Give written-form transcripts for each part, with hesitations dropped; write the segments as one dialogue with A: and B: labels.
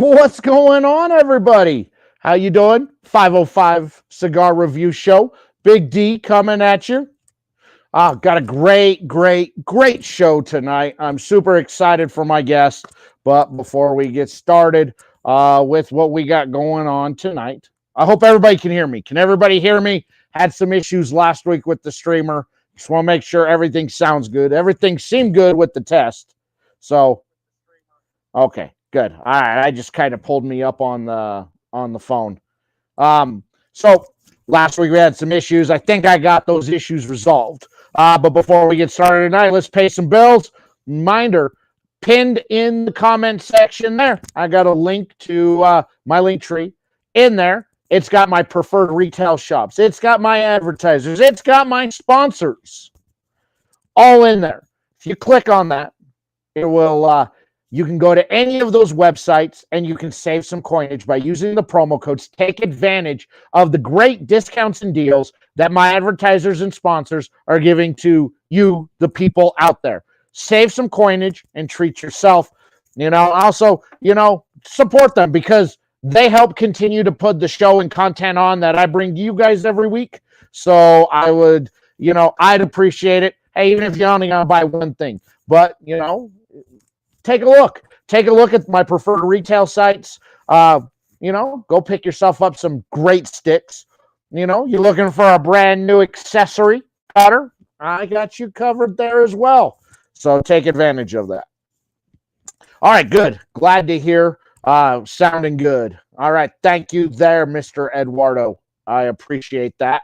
A: What's going on, everybody? How you doing? 505 Cigar Review Show. Big D coming at you. Got a great show tonight. I'm super excited for my guest. But before we get started with what we got going on tonight, I hope everybody can hear me. Can everybody hear me? Had some issues last week with the streamer. Just want to make sure everything sounds good. Everything seemed good with the test. So, okay. Good. All right. I just kind of pulled me up on the phone. So last week we had some issues. I think I got those issues resolved. But before we get started tonight, let's pay some bills. Reminder, pinned in the comment section there, I got a link to my link tree in there. It's got my preferred retail shops. It's got my advertisers. It's got my sponsors all in there. If you click on that, it will you can go to any of those websites and you can save some coinage by using the promo codes. Take advantage of the great discounts and deals that my advertisers and sponsors are giving to you, the people out there. Save some coinage and treat yourself. Also, support them because they help continue to put the show and content on that I bring to you guys every week. So I would, I'd appreciate it. Hey, even if you're only going to buy one thing, but, take a look. Take a look at my preferred retail sites. Go pick yourself up some great sticks. You're looking for a brand new accessory cutter. I got you covered there as well. So take advantage of that. All right, good. Glad to hear. Sounding good. All right, thank you there, Mr. Eduardo. I appreciate that.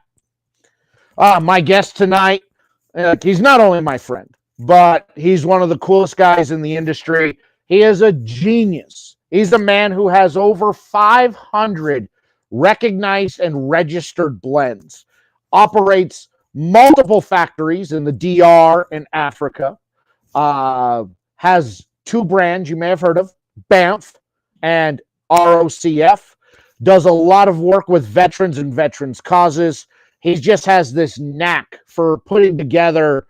A: My guest tonight, he's not only my friend, but he's one of the coolest guys in the industry. He is a genius. He's a man who has over 500 recognized and registered blends, operates multiple factories in the DR and Africa, has two brands you may have heard of, BAMF and ROCF, does a lot of work with veterans and veterans causes. He just has this knack for putting together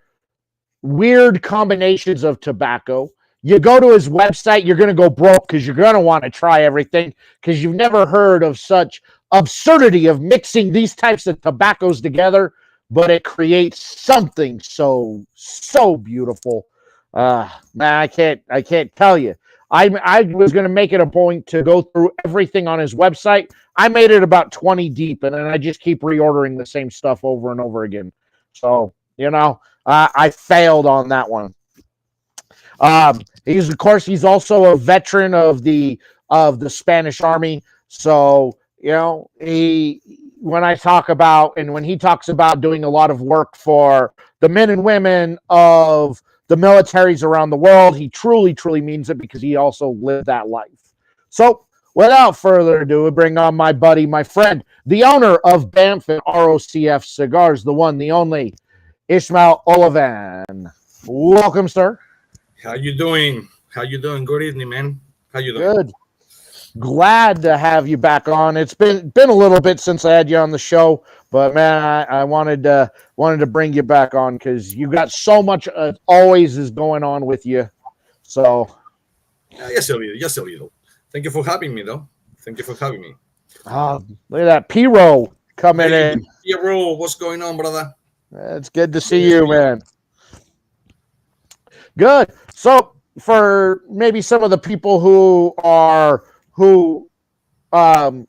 A: weird combinations of tobacco. You go to his website, you're going to go broke because you're going to want to try everything because you've never heard of such absurdity of mixing these types of tobaccos together, but it creates something so beautiful. Man, I can't tell you. I was going to make it a point to go through everything on his website. I made it about 20 deep, and then I just keep reordering the same stuff over and over again. So, I failed on that one. He's also a veteran of the Spanish Army. So, when he talks about doing a lot of work for the men and women of the militaries around the world, he truly means it because he also lived that life. So, without further ado, we bring on my buddy, my friend, the owner of BAMF and ROCF Cigars, the one, the only, Ismael Olivan. Welcome, sir.
B: How you doing? Good evening, man. How you doing?
A: Good. Glad to have you back on. It's been a little bit since I had you on the show, but man, I wanted to bring you back on because you got so much always is going on with you. So,
B: just a little. Thank you for having me, though. Thank you for having me.
A: Look at that P-Roll coming in.
B: P-Roll, what's going on, brother?
A: It's good to see you, man. Good. So, for maybe some of the people who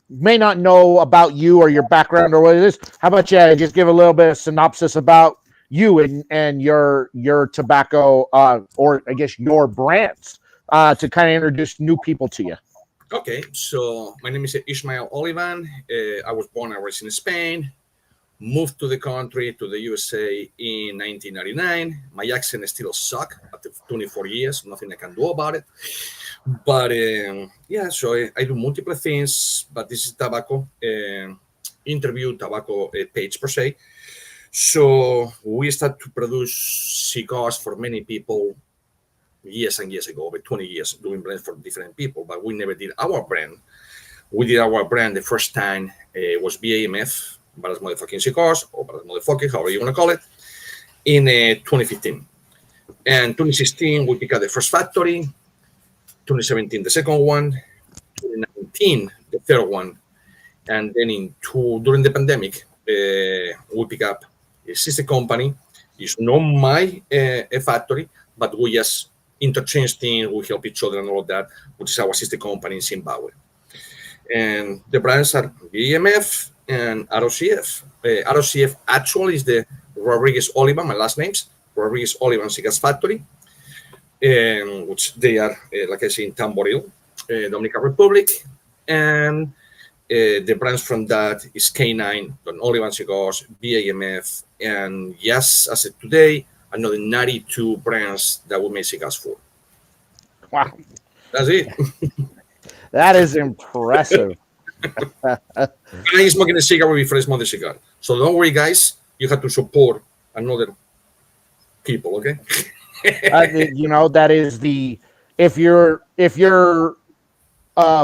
A: may not know about you or your background or what it is, how about you just give a little bit of synopsis about you and your tobacco or I guess your brands to kind of introduce new people to you.
B: Okay, so my name is Ismael Olivan. I was born and raised in Spain. Moved to the country, to the USA in 1999. My accent still sucks after 24 years. Nothing I can do about it. But so I do multiple things. But this is tobacco tobacco page per se. So we started to produce cigars for many people years and years ago, over 20 years, doing blends for different people. But we never did our brand. We did our brand the first time. It was BAMF. Baras Motherfucking Cigars, or Baras Motherfucking, however you want to call it, in 2015. And 2016, we picked up the first factory. 2017, the second one. 2019, the third one, and then during the pandemic, we pick up a sister company. It's not my a factory, but we just interchange things, we help each other and all of that, which is our sister company in Zimbabwe. And the brands are BAMF and ROCF. ROCF actually is the Rodriguez-Olivan, my last name's Rodriguez-Olivan Cigars Factory, which they are, like I say, in Tamboril, Dominican Republic. And the brands from that is K9, Don Olivan Cigars, BAMF, and yes, as of today, another 92 brands that we make cigars for.
A: Wow.
B: That's it.
A: That is impressive.
B: I'm smoking a cigar before I smoke the cigar. So don't worry, guys. You have to support another people, okay?
A: That is the if you're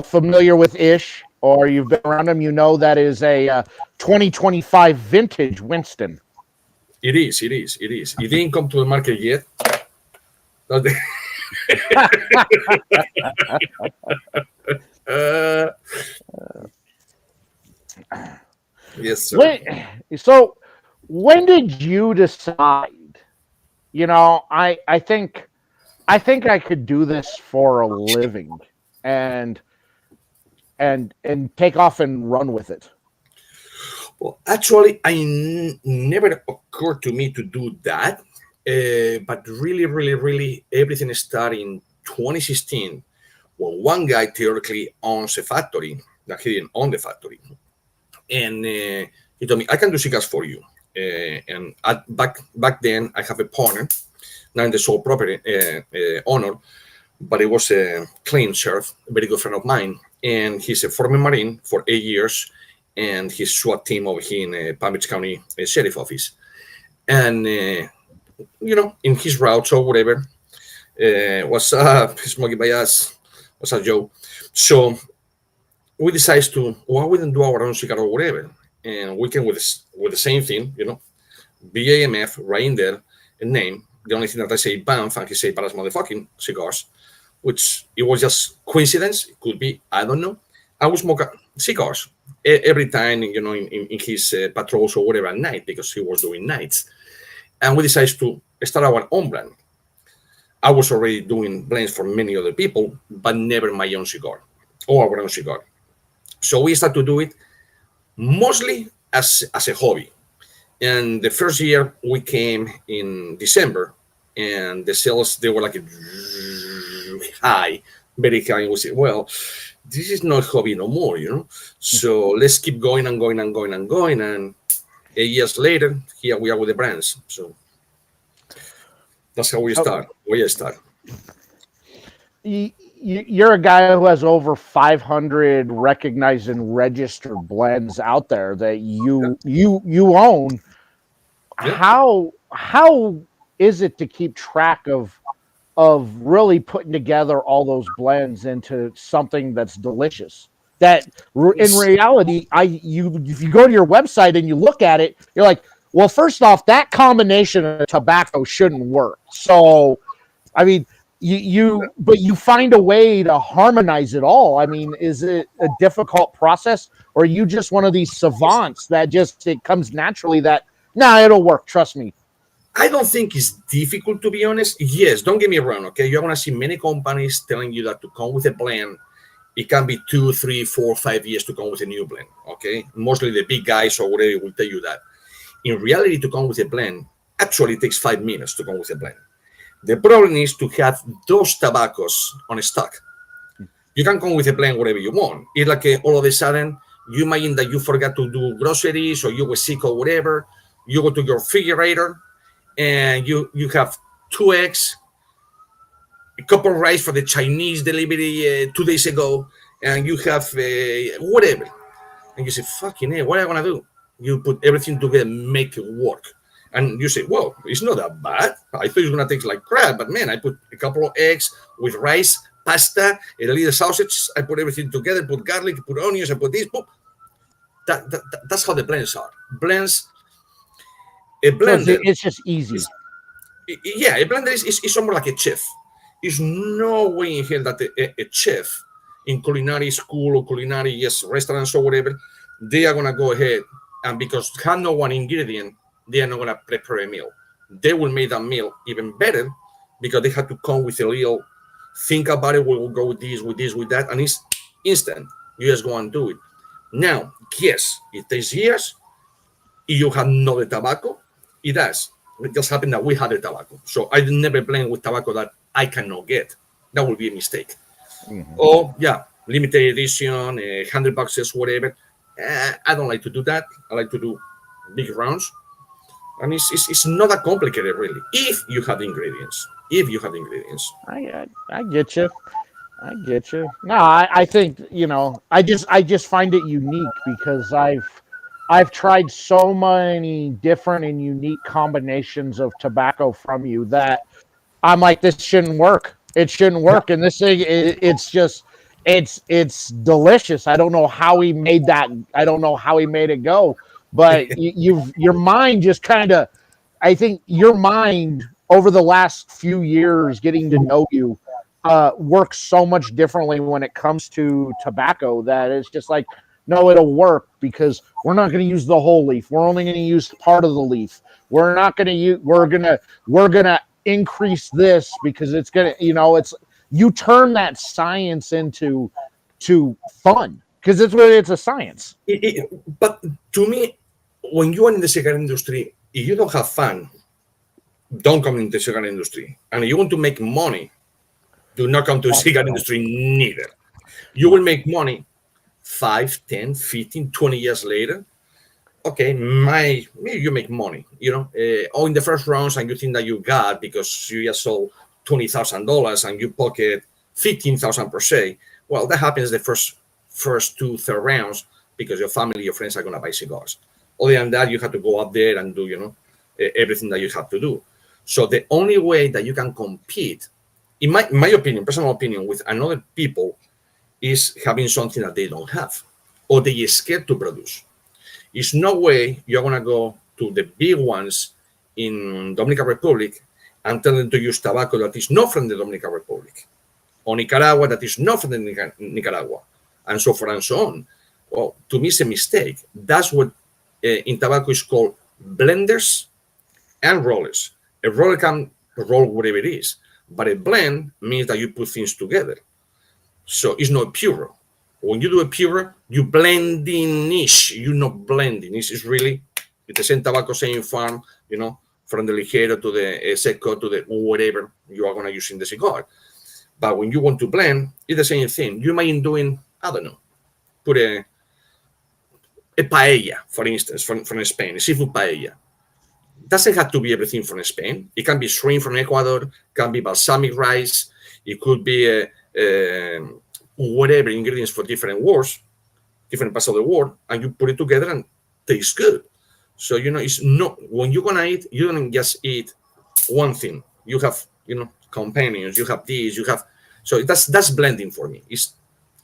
A: familiar with Ish or you've been around him, that is a 2025 vintage Winston.
B: It is. It didn't come to the market yet. Yes, sir.
A: So when did you decide? I think I could do this for a living and take off and run with it.
B: Well, actually, never occurred to me to do that. But really, everything started in 2016 when one guy theoretically owns a factory that he didn't own the factory. And he told me, I can do cigars for you. And back then, I have a partner, not in the sole property owner, but it was a clean sheriff, a very good friend of mine. And he's a former Marine for 8 years, and his SWAT team over here in Palm Beach County Sheriff Office. And, in his routes or whatever, what's up, Smokey Bias, what's up, Joe? So we decided why we didn't do our own cigar or whatever. And we came with the same thing, BAMF right in there, a name. The only thing that I say BAMF and he say Paras motherfucking cigars, which it was just coincidence. It could be, I don't know. I would smoke cigars every time, in his patrols or whatever at night because he was doing nights. And we decided to start our own brand. I was already doing blends for many other people, but never my own cigar or our own cigar. So we started to do it mostly as a hobby. And the first year we came in December, and the sales, they were like high, very high. And we said, well, this is not hobby no more, So let's keep going and going and going and going. And 8 years later, here we are with the brands. So that's how we start.
A: You're a guy who has over 500 recognized and registered blends out there that you own. Yeah. How is it to keep track of really putting together all those blends into something that's delicious? That in reality, if you go to your website and you look at it, you're like, well, first off, that combination of tobacco shouldn't work. So, I mean, but you find a way to harmonize it all. I mean, is it a difficult process, or are you just one of these savants that it comes naturally that, it'll work, trust me?
B: I don't think it's difficult, to be honest. Yes, don't get me wrong, okay? You're going to see many companies telling you that to come with a blend, it can be 2, 3, 4, 5 years to come with a new blend, okay? Mostly the big guys or whatever will tell you that. In reality, to come with a blend, actually it takes 5 minutes to come with a blend. The problem is to have those tobaccos on stock. You can come with a blend whatever you want. It's like all of a sudden, you imagine that you forgot to do groceries or you were sick or whatever. You go to your refrigerator and you have 2 eggs, a cup of rice for the Chinese delivery 2 days ago, and you have whatever. And you say, fucking hell, what am I going to do? You put everything together, make it work. And you say, well, it's not that bad. I thought it was going to taste like crap, but man, I put a couple of eggs with rice, pasta, a little sausage. I put everything together, put garlic, put onions, I put this. Boom. That's how the blends are. A blender.
A: It's just easy.
B: A blender is almost like a chef. There's no way in hell that a chef in culinary school or culinary restaurants or whatever, they are gonna go ahead and because have no one ingredient, they are not gonna prepare a meal. They will make that meal even better because they have to come with a little think about it. We'll go with this, with this, with that, and it's instant. You just go and do it. Now, yes, it takes years. If you have no the tobacco, it does. It just happened that we had the tobacco. So I never blend with tobacco that I cannot get. That would be a mistake. Mm-hmm. Or, yeah, limited edition, $100, whatever. I don't like to do that. I like to do big rounds. And it's not that complicated, really, if you have the ingredients. If you have the ingredients.
A: I get you. I get you. No, I think, I just find it unique because I've tried so many different and unique combinations of tobacco from you that I'm like, this shouldn't work. It shouldn't work. And this thing, it's delicious. I don't know how he made that. I don't know how he made it go. But your mind just I think your mind over the last few years, getting to know you, works so much differently when it comes to tobacco that it's just like, no, it'll work because we're not going to use the whole leaf. We're only going to use part of the leaf. We're not going to use. We're gonna increase this because it's gonna. It's you turn that science into fun because it's a science.
B: But to me, when you are in the cigar industry, if you don't have fun, don't come into the cigar industry. And if you want to make money, do not come to the cigar industry neither. You will make money 5, 10, 15, 20 years later. Okay, maybe you make money, or in the first rounds and you think that you got because you just sold $20,000 and you pocket $15,000 per se. Well, that happens the first 2-3 rounds because your family, your friends are going to buy cigars. Other than that, you have to go up there and do, everything that you have to do. So the only way that you can compete, in my opinion, personal opinion, with another people is having something that they don't have or they are scared to produce. It's no way you're going to go to the big ones in Dominican Republic and tell them to use tobacco that is not from the Dominican Republic or Nicaragua that is not from the Nicaragua and so forth and so on. Well, to me, it's a mistake. That's what in tobacco is called blenders and rollers. A roller can roll whatever it is, but a blend means that you put things together. So it's not pure. When you do a pure, you blending-ish. You're not blending. It's really the same tobacco, same farm, from the ligero to the seco to the whatever you are going to use in the cigar. But when you want to blend, it's the same thing. You might be doing, I don't know, put a paella, for instance, from Spain, a seafood paella. Doesn't have to be everything from Spain. It can be shrimp from Ecuador, can be balsamic rice, it could be whatever ingredients for different wars, different parts of the world, and you put it together and tastes good. So, it's not, when you're going to eat, you don't just eat one thing. You have, companions, you have this, so that's blending for me. It's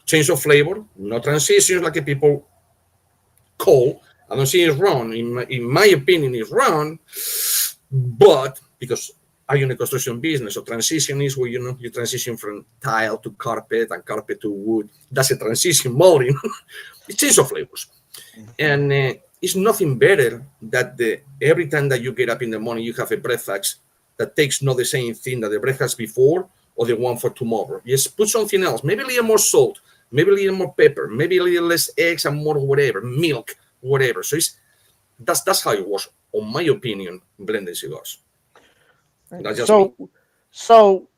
B: change of flavor, no transitions like people call. I don't see it's wrong. In my opinion, it's wrong, but because I'm in a construction business, so transition is where, you transition from tile to carpet and carpet to wood. That's a transition molding. It's change of flavors. And it's nothing better that every time that you get up in the morning, you have a breakfast that takes not the same thing that the breakfast before or the one for tomorrow. Just put something else, maybe a little more salt, maybe a little more pepper, maybe a little less eggs and more whatever, milk, whatever. So that's how it was, in my opinion, blending cigars.
A: So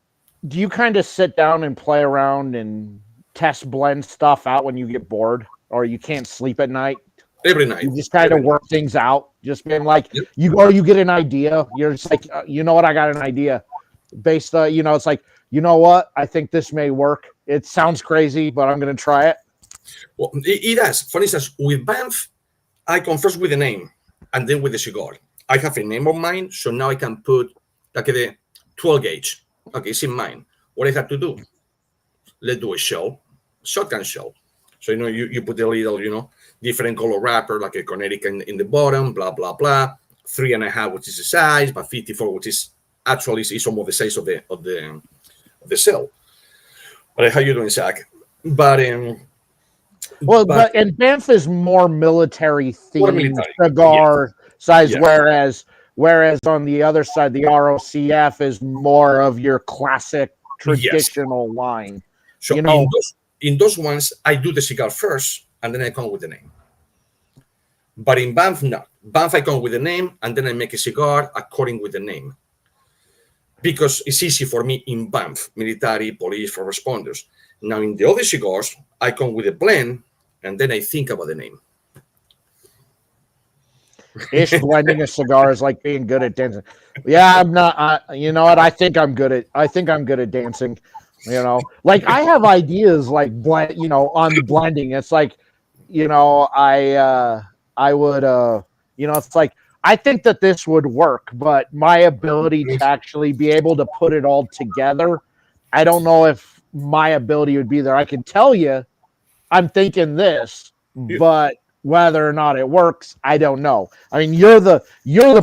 A: do you kind of sit down and play around and test blend stuff out when you get bored or you can't sleep at night?
B: Every night.
A: You just kind of work things out, just being like, yep. You get an idea. You're just like, you know what? I got an idea based on, it's like, you know what? I think this may work. It sounds crazy, but I'm going to try it.
B: Well, it does. For instance, with BAMF, I come first with the name and then with the cigar. I have a name of mine, so now I can put like the 12 gauge. Okay, it's in mine. What I have to do? Let's do a shell, shotgun shell. So, you put a little, different color wrapper, like a Connecticut in the bottom, blah, blah, blah. 3.5, which is the size, but 54, which is actually is almost the size of the cell. But how you doing, Zach? But
A: Well,
B: but
A: and BAMF is more military
B: for
A: themed
B: military, yes,
A: cigar size,
B: yeah,
A: whereas on the other side, the ROCF is more of your classic
B: yes.
A: traditional line.
B: So
A: You know,
B: in those ones, I do the cigar first, and then I come with the name. But in BAMF, no. BAMF, I come with the name, and then I make a cigar according with the name, because it's easy for me in BAMF, military, police, for responders. Now, in the other cigars, I come with a blend, and then I think about the name.
A: ish blending a cigar is like being good at dancing. Yeah, I'm not. You know what? I think I'm good at dancing. You know, like I have ideas like blend. You know, on blending. It's like, you know, I would you know, it's like I think that this would work, but my ability to actually be able to put it all together, I don't know if my ability would be there. I can tell you I'm thinking this, but whether or not it works, I don't know. I mean, you're the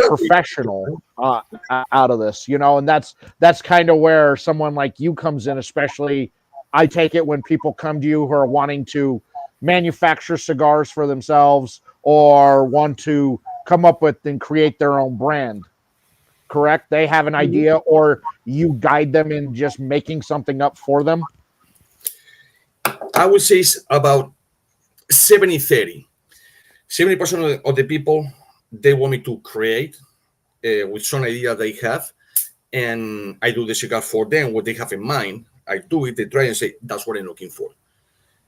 A: professional out of this, you know, and that's kind of where someone like you comes in. Especially, I take it when people come to you who are wanting to manufacture cigars for themselves or want to come up with and create their own brand. Correct? They have an idea, or you guide them in just making something up for them.
B: I would say it's about 70-30. 70% of the people, they want me to create with some idea they have, and I do the cigar for them, what they have in mind. I do it, they try and say, that's what I'm looking for.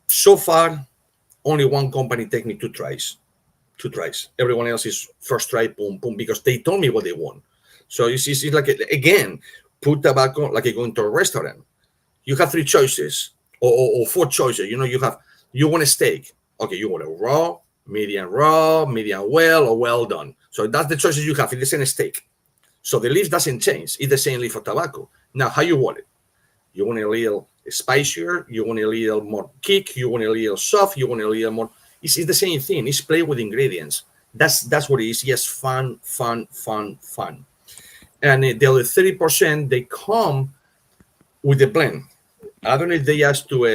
B: So far, only one company take me two tries. Everyone else is first try, boom, boom, because they told me what they want. So it's like, again, put tobacco like you go into a restaurant. You have three choices or four choices. You know, you want a steak. Okay, you want a raw, medium well, or well done. So that's the choices you have. It's the same steak. So the leaf doesn't change. It's the same leaf for tobacco. Now, how you want it? You want a little spicier. You want a little more kick. You want a little soft. You want a little more. It's the same thing. It's play with ingredients. That's what it is. Yes, fun. And the other 30%, they come with the blend. I don't know if they ask to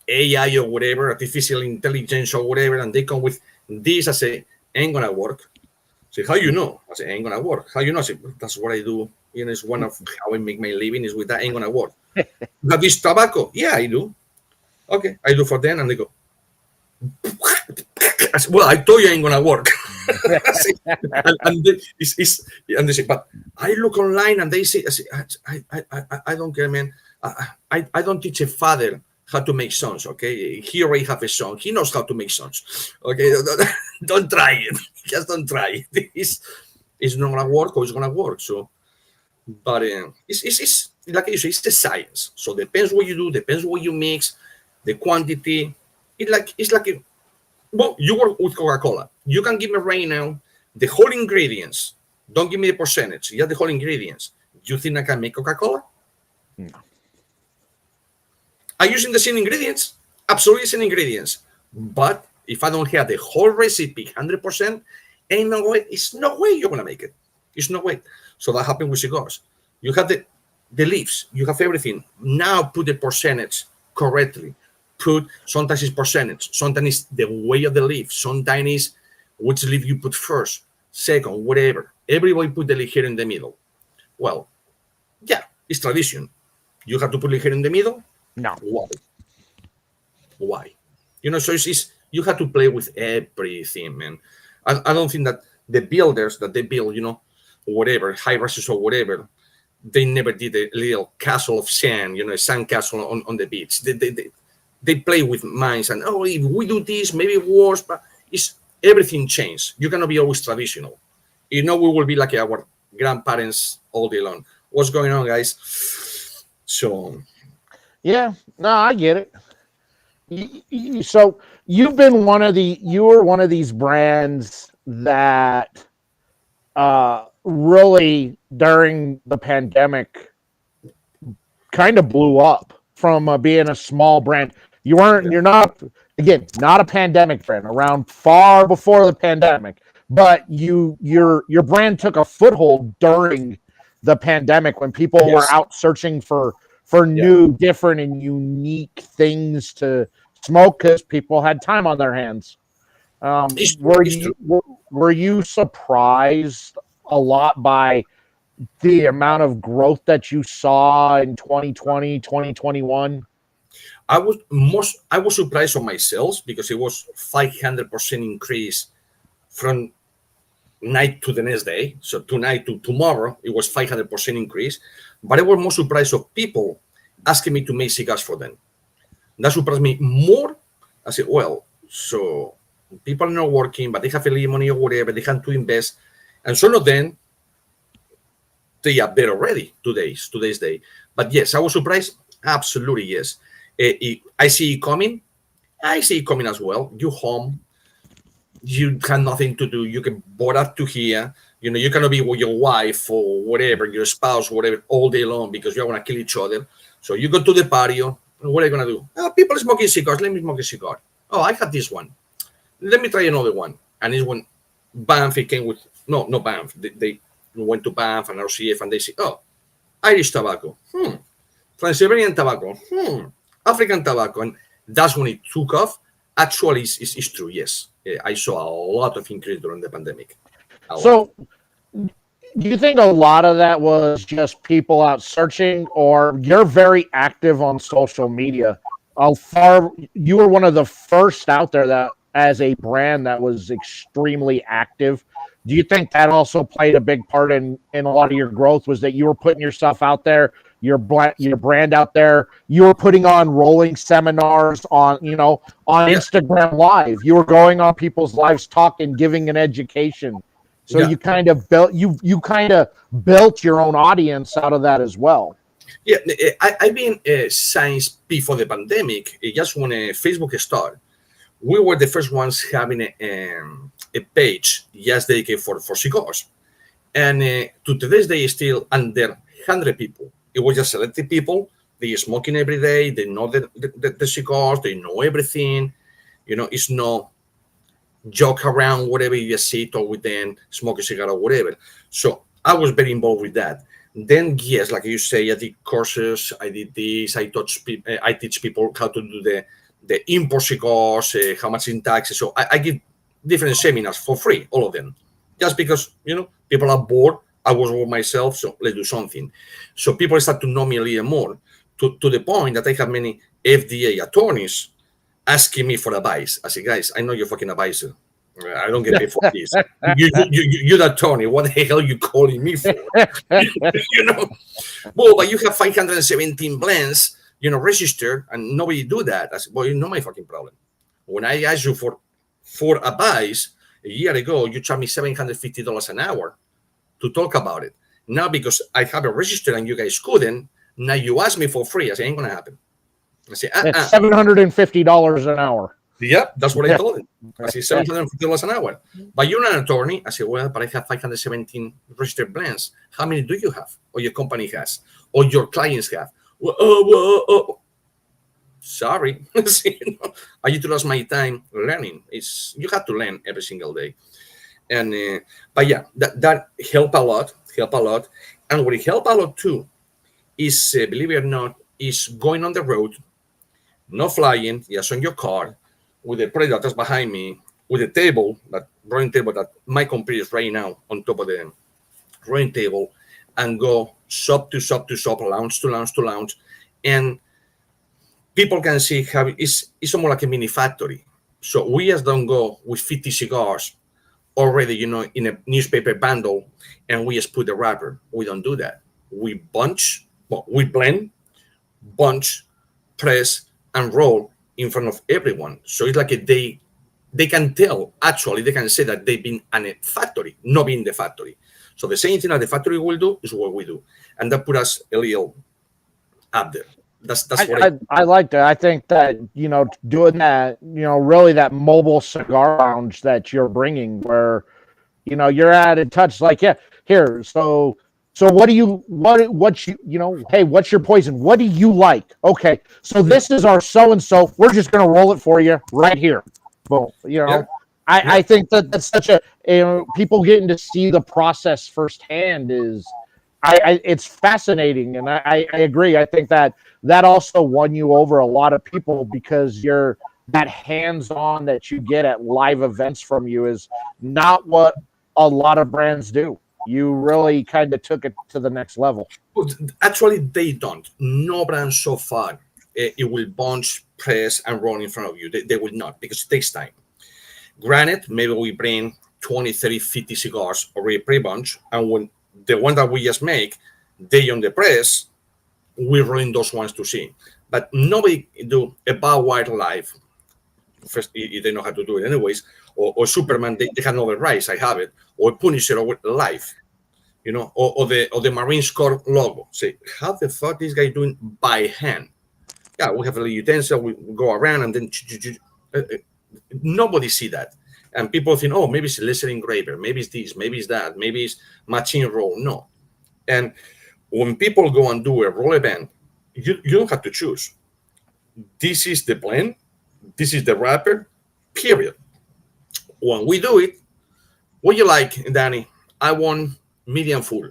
B: AI or whatever, artificial intelligence or whatever, and they come with this. I say, ain't gonna work. Say, how you know? I say, ain't gonna work. How you know? I say, that's what I do. You know, it's one of how I make my living is with that. Ain't gonna work. But this tobacco, yeah, I do. Okay, I do for them, and they go, well, I told you I ain't gonna work. and they say, but I look online and they say, I don't care, man. I don't teach a father how to make sons. Okay, he already have a son. He knows how to make sons. Okay, don't try it. Just don't try it. It's not gonna work, or it's gonna work. So, but it's like you say, it's the science. So depends what you do, depends what you mix, the quantity. It's like well, you work with Coca-Cola. You can give me right now the whole ingredients. Don't give me the percentage. You have the whole ingredients. You think I can make Coca-Cola?
A: No.
B: I'm using the same ingredients, absolutely same ingredients. But if I don't have the whole recipe 100%, ain't no way. It's no way you're gonna make it. It's no way. So that happened with cigars. You have the leaves. You have everything. Now put the percentage correctly. Sometimes it's percentage, sometimes it's the way of the leaf, sometimes it's which leaf you put first, second, whatever. Everybody put the leaf here in the middle. Well, yeah, it's tradition. You have to put it here in the middle?
A: No.
B: Why? You know, so it's you have to play with everything, man. I don't think that the builders that they build, you know, whatever, high rises or whatever, they never did a little castle of sand, you know, a sand castle on the beach. They play with minds and if we do this, maybe it works, but it's everything changed. You cannot be always traditional. You know, we will be like our grandparents all day long. What's going on, guys? So
A: yeah, no, I get it. So you were one of these brands that really during the pandemic kind of blew up from being a small brand. You're not, again, not a pandemic brand, around far before the pandemic, but your brand took a foothold during the pandemic when people were out searching for for new, different, and unique things to smoke because people had time on their hands. Were you surprised a lot by the amount of growth that you saw in 2020, 2021?
B: I was surprised on my sales because it was 500% increase from night to the next day. So tonight to tomorrow, it was 500% increase. But I was more surprised of people asking me to make cigars for them. That surprised me more. I said, well, so people are not working, but they have a little money or whatever. They have to invest. And some of them, they are better already today's day. But yes, I was surprised. Absolutely, yes. I see it coming. I see it coming as well. You home, you have nothing to do. You can board up to here. You know, you cannot be with your wife or whatever, your spouse, whatever, all day long because you're going to kill each other. So you go to the patio. What are you going to do? Oh, people are smoking cigars. Let me smoke a cigar. Oh, I have this one. Let me try another one. And it's when BAMF came with, no BAMF. They went to BAMF and ROCF and they say, oh, Irish tobacco. Transylvanian tobacco. African tobacco. And that's when it took off. Actually, it's true, yes. I saw a lot of increase during the pandemic.
A: So, do you think a lot of that was just people out searching, or you're very active on social media? You were one of the first out there that, as a brand, that was extremely active. Do you think that also played a big part in a lot of your growth? Was that you were putting yourself out there, your brand out there? You were putting on rolling seminars on Instagram Live. You were going on people's lives, talking, giving an education. So you kind of built your own audience out of that as well.
B: Yeah, I've been since before the pandemic. Just when Facebook started, we were the first ones having a page just dedicated for cigars, and to today's day, still under 100 people. It was just selected people. They smoking every day. They know the cigars. They know everything. You know, it's no joke around, whatever, you just sit or with them, smoke a cigar or whatever. So I was very involved with that. Then, yes, like you say, I did courses, I did this, I teach people how to do the import cigars, how much in taxes. So I give different seminars for free, all of them. Just because, people are bored, I was bored myself, so let's do something. So people start to know me a little more, to the point that I have many FDA attorneys asking me for advice. I say, guys, I know you're fucking advisor. I don't get paid for this. You're the attorney. What the hell are you calling me for? Well, but you have 517 blends, registered, and nobody do that. I said, well, my fucking problem. When I asked you for advice a year ago, you charged me $750 an hour to talk about it. Now, because I have it registered and you guys couldn't, now you ask me for free. I say, ain't gonna happen. I say,
A: It's $750 an hour.
B: Yeah, that's what I told him. I say $750 an hour. But you're not an attorney. I say, well, but I have 517 registered blends. How many do you have? Or your company has? Or your clients have? Sorry. I utilize my time learning. You have to learn every single day. And but yeah, that helped a lot. And what it helped a lot too is, believe it or not, is going on the road, not flying, just on your car, with the predators behind me, with the rolling table that my computer is right now on top of the rolling table, and go shop to shop to shop, lounge to lounge to lounge, and people can see how it's almost like a mini factory. So we just don't go with 50 cigars already, in a newspaper bundle, and we just put the wrapper. We don't do that. We we blend, bunch, press, and roll in front of everyone. So it's like they can tell, actually, they can say that they've been in a factory, not in the factory. So the same thing that the factory will do is what we do. And that put us a little up there. That's what
A: I like that. I think that, doing that, really that mobile cigar lounge that you're bringing where, you're added touch, like, yeah, here. So what you, hey, what's your poison? What do you like? Okay. So this is our so-and-so. We're just going to roll it for you right here. Boom. I think that's such a, people getting to see the process firsthand is it's fascinating, and I agree. I think that also won you over a lot of people because you're that hands-on that you get at live events from you is not what a lot of brands do. You really kind of took it to the next level.
B: But actually, they don't. No brand so far it will bunch, press, and run in front of you. They will not because it takes time. Granted, maybe we bring 20, 30, 50 cigars already pre-bunch, and when the one that we just make, they on the press, we rolling those ones to see. But nobody do a bar wire live. First, they know how to do it anyways. Or Superman, they have no rights. I have it. Or Punisher live, you know, or the Marines Corps logo. Say, how the fuck this guy doing by hand? Yeah, we have a utensil. We go around and then nobody see that. And people think, oh, maybe it's a laser engraver, maybe it's this, maybe it's that, maybe it's machine roll. No. And when people go and do a roll event, you don't have to choose. This is the blend, this is the wrapper, period. When we do it, what you like, Danny? I want medium full.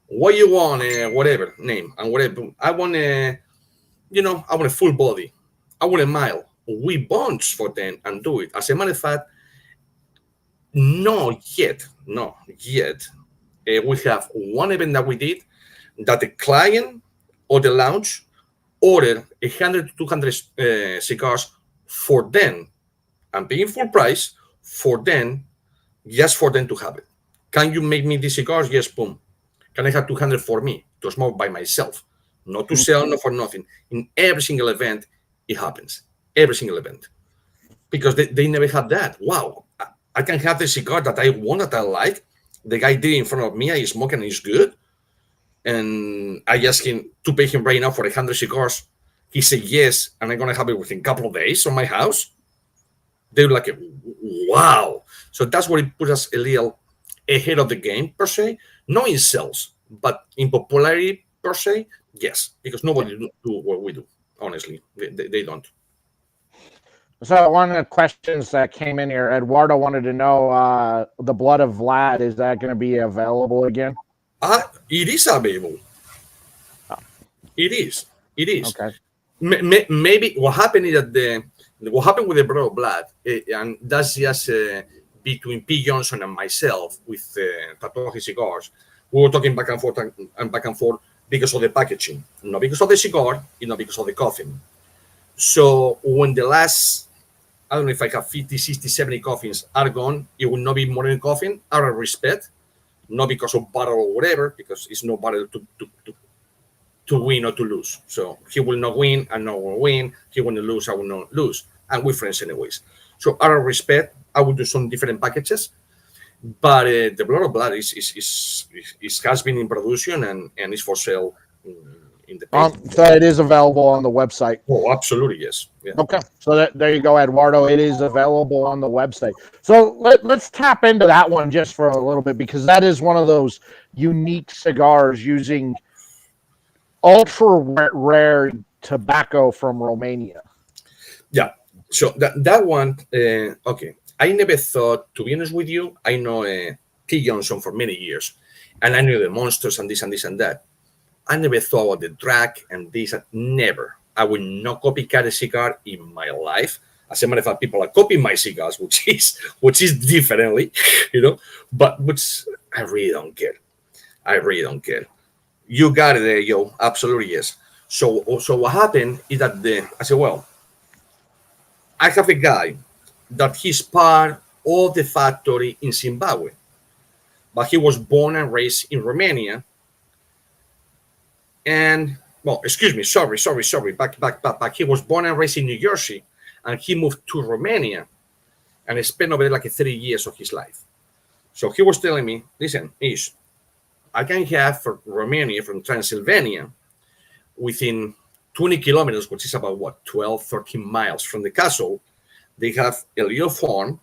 B: What you want, whatever name and whatever. I want I want a full body. I want a mile. We bunch for them and do it. As a matter of fact, not yet. We have one event that we did that the client or the lounge ordered 100 to 200 cigars for them and paying full price for them, just for them to have it. Can you make me these cigars? Yes, boom. Can I have 200 for me to smoke by myself? Not to sell, not for nothing. In every single event, it happens. Every single event. Because they never had that. Wow. I can have the cigar that I want, that I like. The guy did it in front of me. I smoke and it's good. And I asked him to pay him right now for 100 cigars. He said yes, and I'm going to have it within a couple of days on my house. They were like, wow. So that's what it put us a little ahead of the game, per se. Not in sales, but in popularity, per se, yes. Because nobody do what we do, honestly. They don't.
A: So one of the questions that came in here, Eduardo wanted to know, the Blood of Vlad, is that going to be available again?
B: It is available. It is.
A: Okay.
B: Maybe what happened is that what happened with the Blood of Vlad, and that's just between P. Johnson and myself with Tatuaje Cigars. We were talking back and forth because of the packaging, not because of the cigar, not because of the coffin. So when the last, I don't know if I have 50, 60, 70 coffins are gone, it will not be more than a coffin, out of respect, not because of battle or whatever, because it's no battle to win or to lose. So he will not win, and no one will win. He will not lose, I will not lose. And we're friends anyways. So out of respect, I will do some different packages. But the Blood of Blood has been in production and is for sale in the page.
A: So it is available on the website.
B: Oh, absolutely, yes. Yeah.
A: Okay, so there you go, Eduardo. It is available on the website. So let's tap into that one just for a little bit, because that is one of those unique cigars using ultra rare tobacco from Romania.
B: Yeah, so that one, okay. I never thought, to be honest with you, I know T. Johnson for many years, and I knew the monsters and this and this and that. I never thought about the drag and this. Never. I will not copycat a cigar in my life. As a matter of fact, people are copying my cigars, which is differently, But I really don't care. You got it there, yo. Absolutely, yes. So what happened is that I said, well, I have a guy that he's part of the factory in Zimbabwe, but he was born and raised in Romania. And, well, excuse me, sorry. Back. He was born and raised in New Jersey, and he moved to Romania and spent over there like 30 years of his life. So he was telling me, listen, Ish, I can have from Romania, from Transylvania, within 20 kilometers, which is about 12, 13 miles from the castle, they have a little farm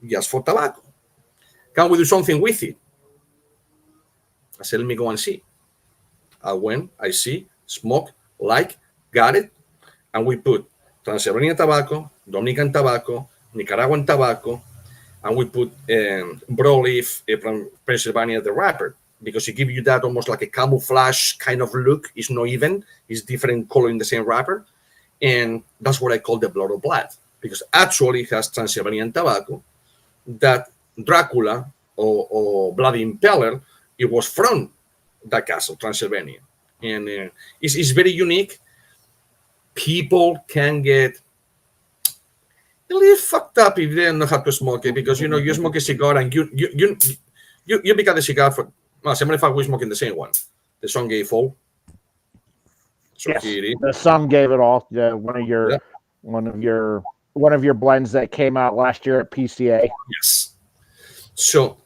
B: just for tobacco. Can we do something with it? I said, let me go and see. I went, I see, smoke, got it, and we put Transylvania tobacco, Dominican tobacco, Nicaraguan tobacco, and we put broadleaf from Pennsylvania, the wrapper. because it gives you that almost like a camouflage kind of look. It's not even, it's different color in the same wrapper. And that's what I call the blood of blood, because actually it has Transylvanian tobacco that Dracula or Bloody Impaler, it was from that castle, Transylvania. And it's very unique. People can get a little fucked up if they don't know how to smoke it, because you smoke a cigar and you pick up the cigar for. Well, as a matter of fact, we're smoking the same one. The Sun gave all. So
A: yes, the Sun gave it all. One of your blends that came out last year at PCA.
B: Yes. So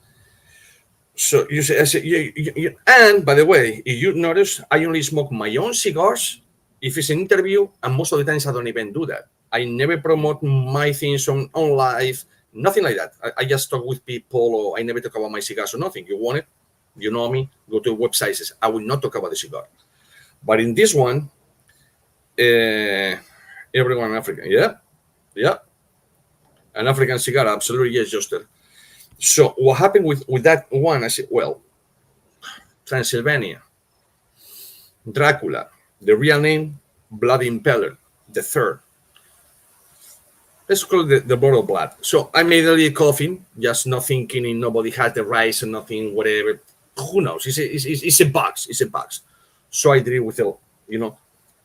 B: you say, and by the way, if you notice, I only smoke my own cigars if it's an interview, and most of the times I don't even do that. I never promote my things on live, nothing like that. I just talk with people, or I never talk about my cigars or nothing. You want it, you know me, go to websites. I will not talk about the cigar. But in this one, everyone African, yeah, an African cigar, absolutely, yes, Juster. So what happened with that one? I said, well, Transylvania, Dracula, the real name, Bloody Impaler, the third. Let's call it the bottle of blood. So I made a little coffee, just not thinking nobody had the rice and nothing, whatever. Who knows? It's a box. It's a box. So I did it with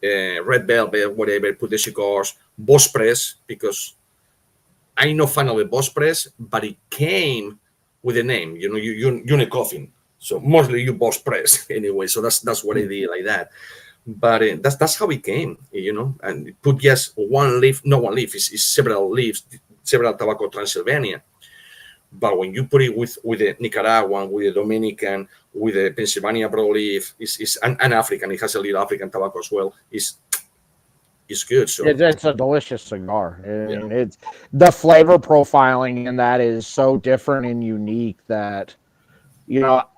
B: red velvet, whatever. Put the cigars, Boss Press, because I'm no fan of the Boss Press, but it came with a name. You coffin. So mostly you Boss Press anyway. So that's what I did like that. But that's how it came, and put just one leaf, not one leaf, it's several leaves, several tobacco Transylvania. But when you put it with the Nicaraguan, with the Dominican, with the Pennsylvania broadleaf, it's an African, it has a little African tobacco as well. It's good. So
A: it's a delicious cigar. And it's the flavor profiling in that is so different and unique that,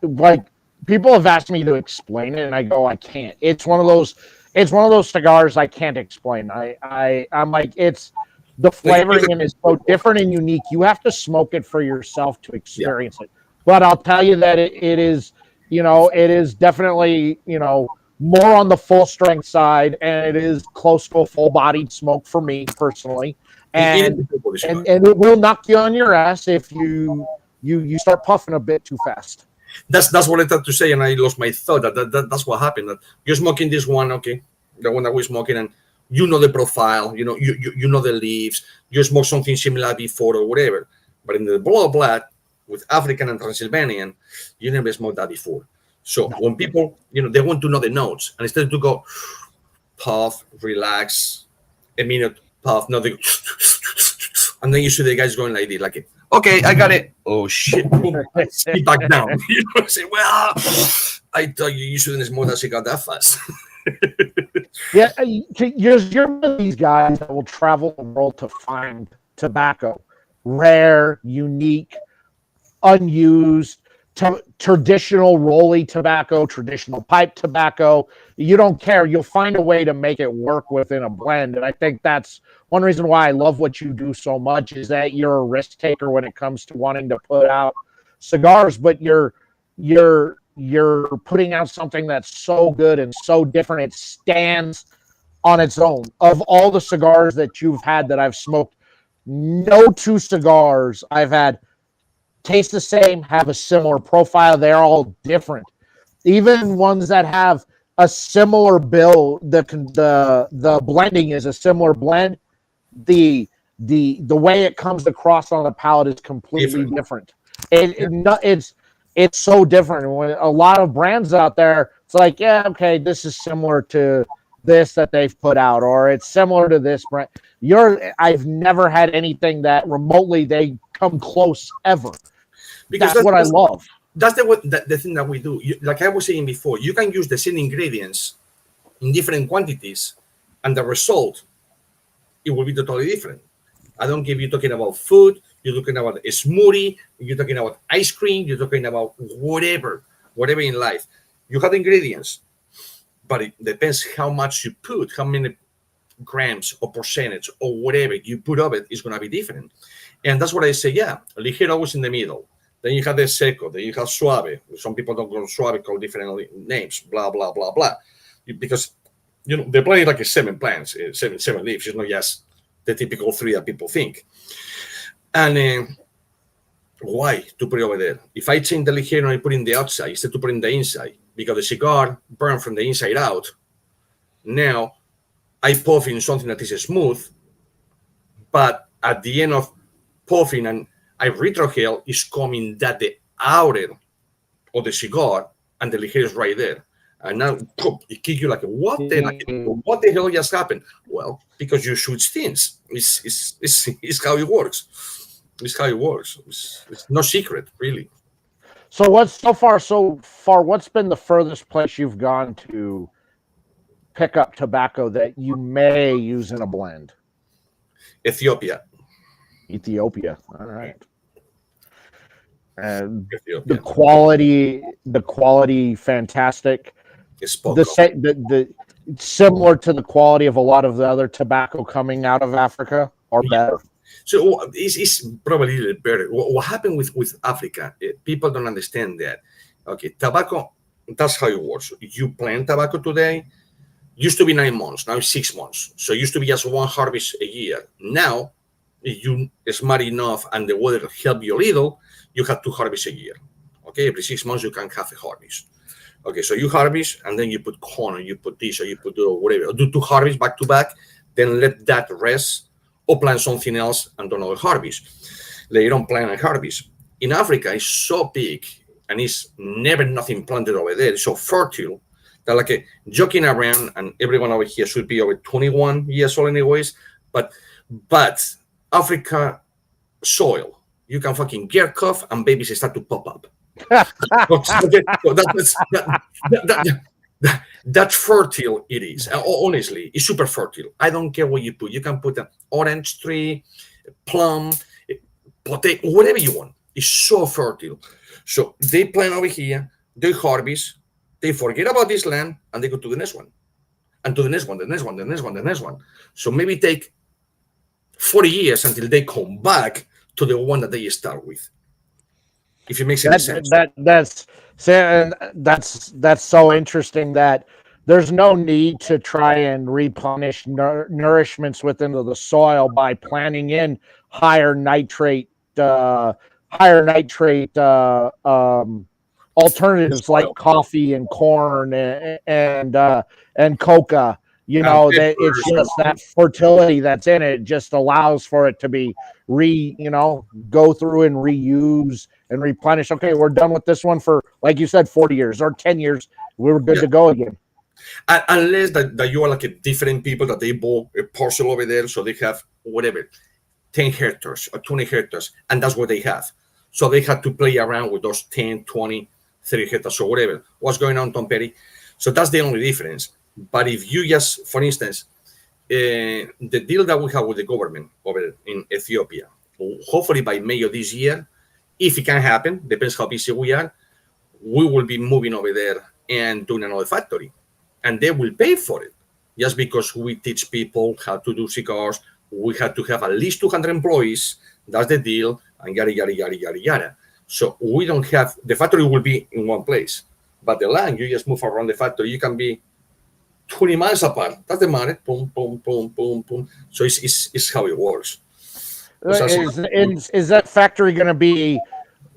A: like, people have asked me to explain it, and I go, I can't. It's one of those cigars I can't explain. I'm like, it's the flavoring in is so different and unique. You have to smoke it for yourself to experience it. But I'll tell you that it is, it is definitely, more on the full strength side, and it is close to a full bodied smoke for me personally. And it will knock you on your ass if you start puffing a bit too fast.
B: That's what I thought to say, and I lost my thought. That's what happened. That you're smoking this one, okay, the one that we're smoking, and you know the profile, you know the leaves. You smoke something similar before or whatever. But in the blood with African and Transylvanian, you never smoked that before. So when people, they want to know the notes, and instead to go puff, relax, a minute puff, no, they go, and then you see the guys going like this, like, okay, I got it. Oh shit! Boom, sit back down. Say, well, I thought you shouldn't smoke that cigar that fast.
A: Yeah, you're one of these guys that will travel the world to find tobacco, rare, unique, unused, traditional rolly tobacco, traditional pipe tobacco. You don't care. You'll find a way to make it work within a blend. And I think that's one reason why I love what you do so much, is that you're a risk taker when it comes to wanting to put out cigars, but you're putting out something that's so good and so different. It stands on its own. Of all the cigars that you've had that I've smoked, no two cigars I've had taste the same, have a similar profile. They're all different. Even ones that have a similar bill, the blending is a similar blend. The way it comes across on the palate is completely different. It's so different. When a lot of brands out there, it's like, yeah, okay, this is similar to this that they've put out, or it's similar to this brand. I've never had anything that remotely they come close ever. Because that's what I love.
B: That's the thing that we do. Like I was saying before, you can use the same ingredients in different quantities, and the result, it will be totally different. I don't give you talking about food, you're talking about a smoothie, you're talking about ice cream, you're talking about whatever in life. You have ingredients, but it depends how much you put, how many grams or percentage or whatever you put of it is going to be different. And that's what I say, yeah, ligero always in the middle. Then you have the seco. Then you have suave. Some people don't call suave, call different names. Blah blah blah blah. Because they're playing like a 7 plants, seven leaves. It's not just the typical 3 that people think. And why to put it over there? If I change the ligero and I put it in the outside instead to put it in the inside, because the cigar burns from the inside out. Now I puff in something that is smooth, but at the end of puffing and I retrohale is coming that the outer of the cigar and the ligero is right there. And now it kick you like, what the hell just happened? Well, because you shoot things. It's how it works. It's how it works. It's no secret, really.
A: So what's been the furthest place you've gone to pick up tobacco that you may use in a blend?
B: Ethiopia.
A: All right. And the quality fantastic. The similar to the quality of a lot of the other tobacco coming out of Africa, or better.
B: So it's probably a little better. What happened with Africa? People don't understand that. Okay, tobacco. That's how it works. You plant tobacco today. Used to be 9 months. Now it's 6 months. So it used to be just one harvest a year. Now, if you smart enough and the weather help you a little, you have 2 harvests a year. Okay, every 6 months you can have a harvest. Okay, so you harvest and then you put corn or you put this or you put whatever. Or do 2 harvests back to back, then let that rest or plant something else and do another harvest. Later on, plant and harvest. In Africa, it's so big and it's never nothing planted over there. It's so fertile that like joking around, and everyone over here should be over 21 years old anyways, but Africa soil, you can fucking get cough and babies start to pop up. That's fertile it is. Honestly, it's super fertile. I don't care what you put. You can put an orange tree, plum, potato, whatever you want. It's so fertile. So they plant over here, they harvest, they forget about this land, and they go to the next one. And to the next one, the next one, the next one, the next one. So maybe take 40 years until they come back to the one that they start with. If it makes any sense. That's so interesting that there's no need to try and replenish nourishments within the soil by planting in higher nitrate alternatives like coffee and corn and coca. It's just that fertility that's in it just allows for it to be go through and reuse and replenish. Okay, we're done with this one for, like you said, 40 years or 10 years. We were good to go again. Unless that you are like a different people that they bought a parcel over there, so they have whatever 10 hectares or 20 hectares, and that's what they have. So they had to play around with those 10, 20, 30 hectares or whatever. What's going on, Tom Petty? So that's the only difference. But if you just, for instance, the deal that we have with the government over in Ethiopia, hopefully by May of this year, if it can happen, depends how busy we are, we will be moving over there and doing another factory. And they will pay for it. Just because we teach people how to do cigars, we have to have at least 200 employees. That's the deal, and yada, yada, yada, yada, yada. So we don't have, the factory will be in one place. But the land, you just move around the factory. You can be 20 miles apart. That's the money. Boom, boom, boom, boom, boom. So it's how it works.
A: Is that factory going to be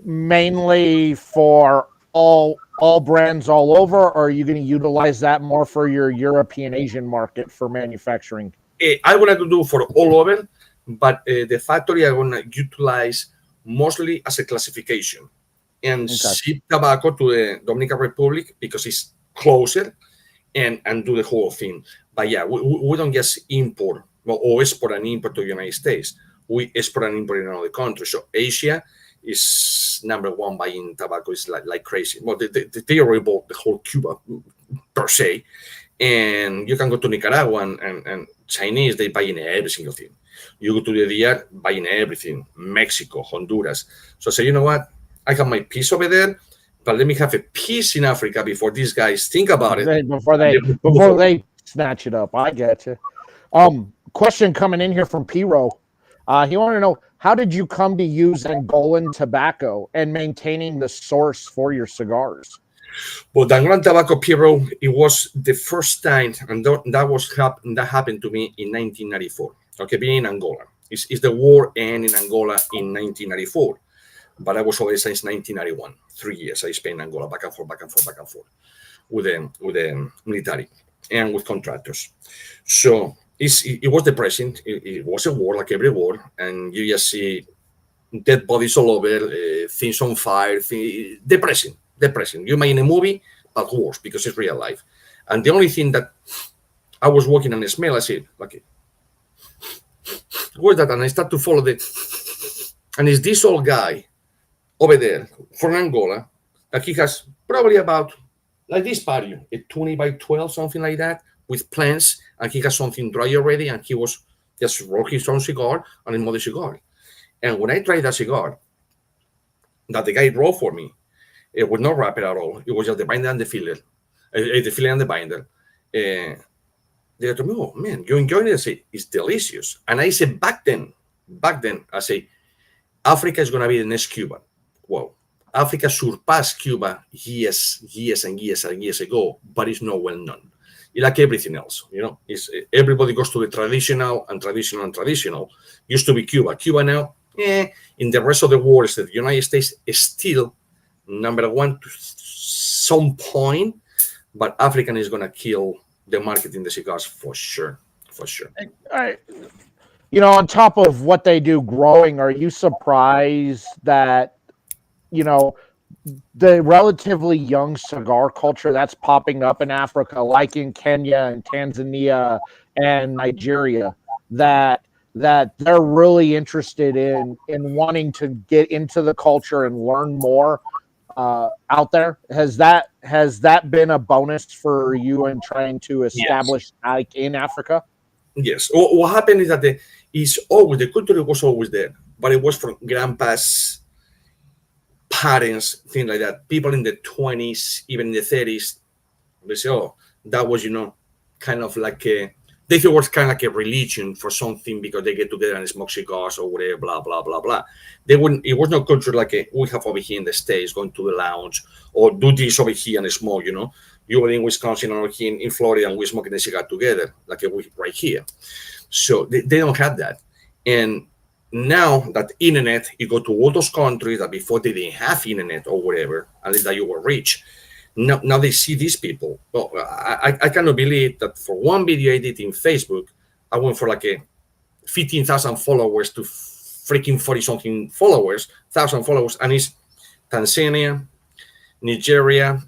A: mainly for all brands all over, or are you going to utilize that more for your European Asian market for manufacturing?
B: I want to do for all over, but the factory I want to utilize mostly as a classification and ship tobacco to the Dominican Republic because it's closer and do the whole thing. But yeah, we don't just import or export and import to the United States. We export and import in another country. So Asia is number one buying tobacco. Is like crazy. Well, they already bought the whole Cuba per se. And you can go to Nicaragua and Chinese, they buy in every single thing. You go to the DR, buying everything. Mexico, Honduras. So I say, you know what? I have my piece over there, but let me have a piece in Africa before these guys think about it.
A: Before they snatch it up. I get you. Question coming in here from P-Ro. He wanted to know, how did you come to use Angolan tobacco and maintaining the source for your cigars?
B: But the Angolan tobacco Puro, it was the first time, and that happened to me in 1994. Okay, being in Angola. It's the war ended in Angola in 1994. But I was already since 1991. 3 years I spent in Angola, back and forth with the military and with contractors. So it was depressing. It was a war, like every war, and you just see dead bodies all over, things on fire, depressing. You imagine a movie, but worse because it's real life. And the only thing that I was working on the smell, I said, okay, what's that? And I start to follow and it's this old guy over there from Angola that he has probably about like this patio, a 20 by 12, something like that, with plants, and he has something dry already, and he was just roll his own cigar and another cigar. And when I tried that cigar that the guy rolled for me, it was not wrapped at all. It was just the binder and the filler, the filler and the binder. They told me, "Oh man, you're enjoying it?" I say, "It's delicious." And I said back then, I say, Africa is going to be the next Cuba. Well, Africa surpassed Cuba years ago, but it's not well known. It's like everything else, It's everybody goes to the traditional. Used to be Cuba. Cuba now, in the rest of the world, the United States is still number one to some point, but African is going to kill the market in the cigars for sure.
A: On top of what they do growing, are you surprised that the relatively young cigar culture that's popping up in Africa, like in Kenya and Tanzania and Nigeria, that they're really interested in wanting to get into the culture and learn more out there? Has that been a bonus for you in trying to establish like in Africa?
B: Yes. What happened is that the culture was always there, but it was from grandpa's parents, things like that. People in the 20s, even in the 30s, they say, "Oh, that was, kind of like they thought it was kind of like a religion for something because they get together and smoke cigars or whatever, blah, blah, blah, blah." It was not culture like we have over here in the States, going to the lounge or do this over here and smoke, You were in Wisconsin or here in Florida and we're smoking a cigar together, like we right here. So they don't have that. And now that internet, you go to all those countries that before they didn't have internet or whatever, unless that you were rich. Now they see these people. Well, I cannot believe that for one video I did in Facebook, I went for like 15,000 followers to freaking 40-something thousand followers, and it's Tanzania, Nigeria,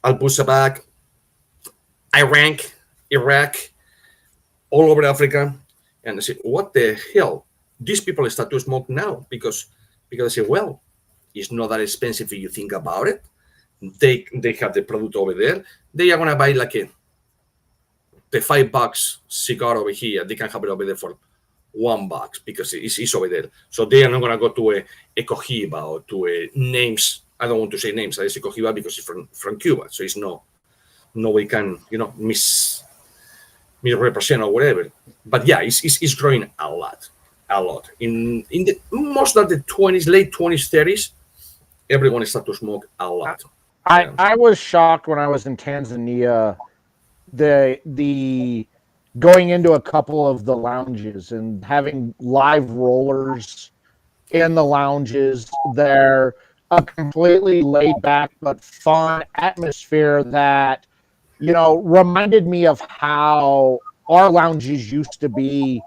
B: Al-Busabak, Iraq, all over Africa. And I said, what the hell? These people start to smoke now because I said, well, it's not that expensive if you think about it. They have the product over there. They are going to buy like the $5 cigar over here. They can have it over there for $1 because it's over there. So they are not going to go to a Cohiba or to a names. I don't want to say names. I say Cohiba because it's from Cuba. So it's no way can, misrepresent or whatever. But yeah, it's growing a lot. In the most of the 20s, late 20s, 30s, everyone started to smoke a lot.
A: I was shocked when I was in Tanzania, the going into a couple of the lounges and having live rollers in the lounges. They're a completely laid back but fun atmosphere that reminded me of how our lounges used to be,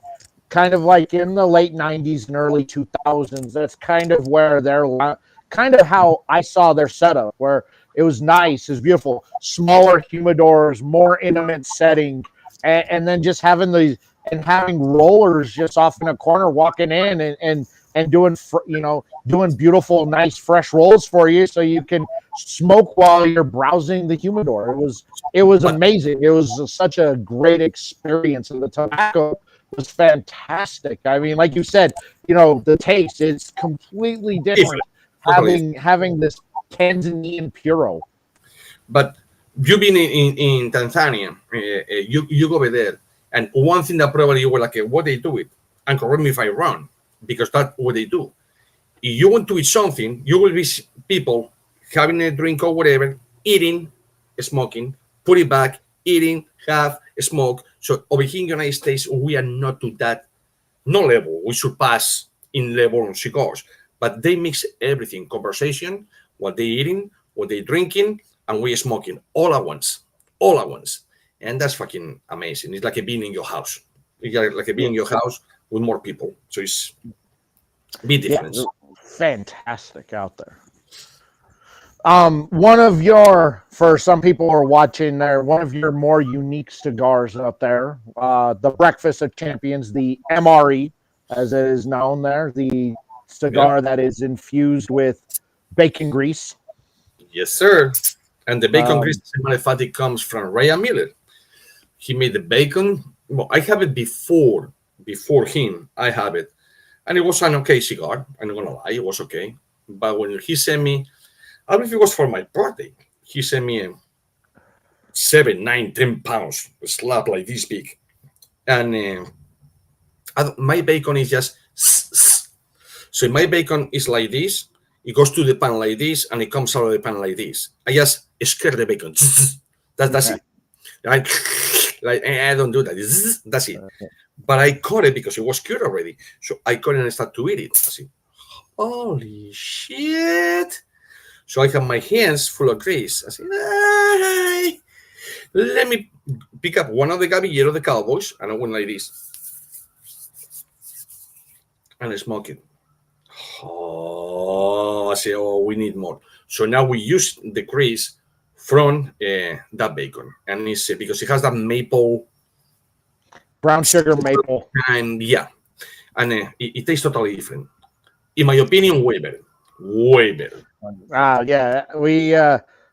A: kind of like in the late 90s and early 2000s. That's kind of where kind of how I saw their setup, where it was nice, it was beautiful, smaller humidors, more intimate setting, and then just having rollers just off in a corner, walking in and doing beautiful, nice, fresh rolls for you, so you can smoke while you're browsing the humidor. It was amazing. It was such a great experience, and the tobacco was fantastic. I mean, like you said, the taste is completely different having this Tanzanian Puro.
B: But you've been in Tanzania, you go over there, and one thing that probably you were like, what they do it? and correct me if I'm wrong, because that's what they do. If you want to eat something, you will be people having a drink or whatever, eating, smoking, put it back, eating, have, smoke. So over here in the United States, we are not to that no level. We surpass in level on cigars, but they mix everything: conversation, what they eating, what they drinking, and we smoking all at once, and that's fucking amazing. It's like a being in your house. It's like a being in your house with more people. So it's a big difference.
A: Yeah, fantastic out there. One of your, for some people who are watching there, one of your more unique cigars out there, the Breakfast of Champions, the MRE, as it is known there, the cigar that is infused with bacon grease.
B: Yes, sir. And the bacon grease, as a matter of fact, it comes from Ryan Miller. He made the bacon. Well, I have it before him. I have it. And it was an okay cigar. I'm not going to lie. It was okay. But when he sent me, I don't know if it was for my birthday, he sent me a 7, 9, 10 pounds slab like this big. And my bacon is just... So my bacon is like this. It goes to the pan like this, and it comes out of the pan like this. I just scare the bacon. That's it. Like I don't do that. That's it. But I caught it because it was cured already. So I caught it and I started to eat it. I said, holy shit. So I have my hands full of grease. I said, hey, let me pick up one of the Gavillero, the Cowboys, and I went like this. And I smoke it. Oh, I say, oh, we need more. So now we use the grease from that bacon. And it's because it has that maple.
A: Brown sugar maple.
B: And yeah. And it tastes totally different. In my opinion, way better. Way better.
A: Yeah, we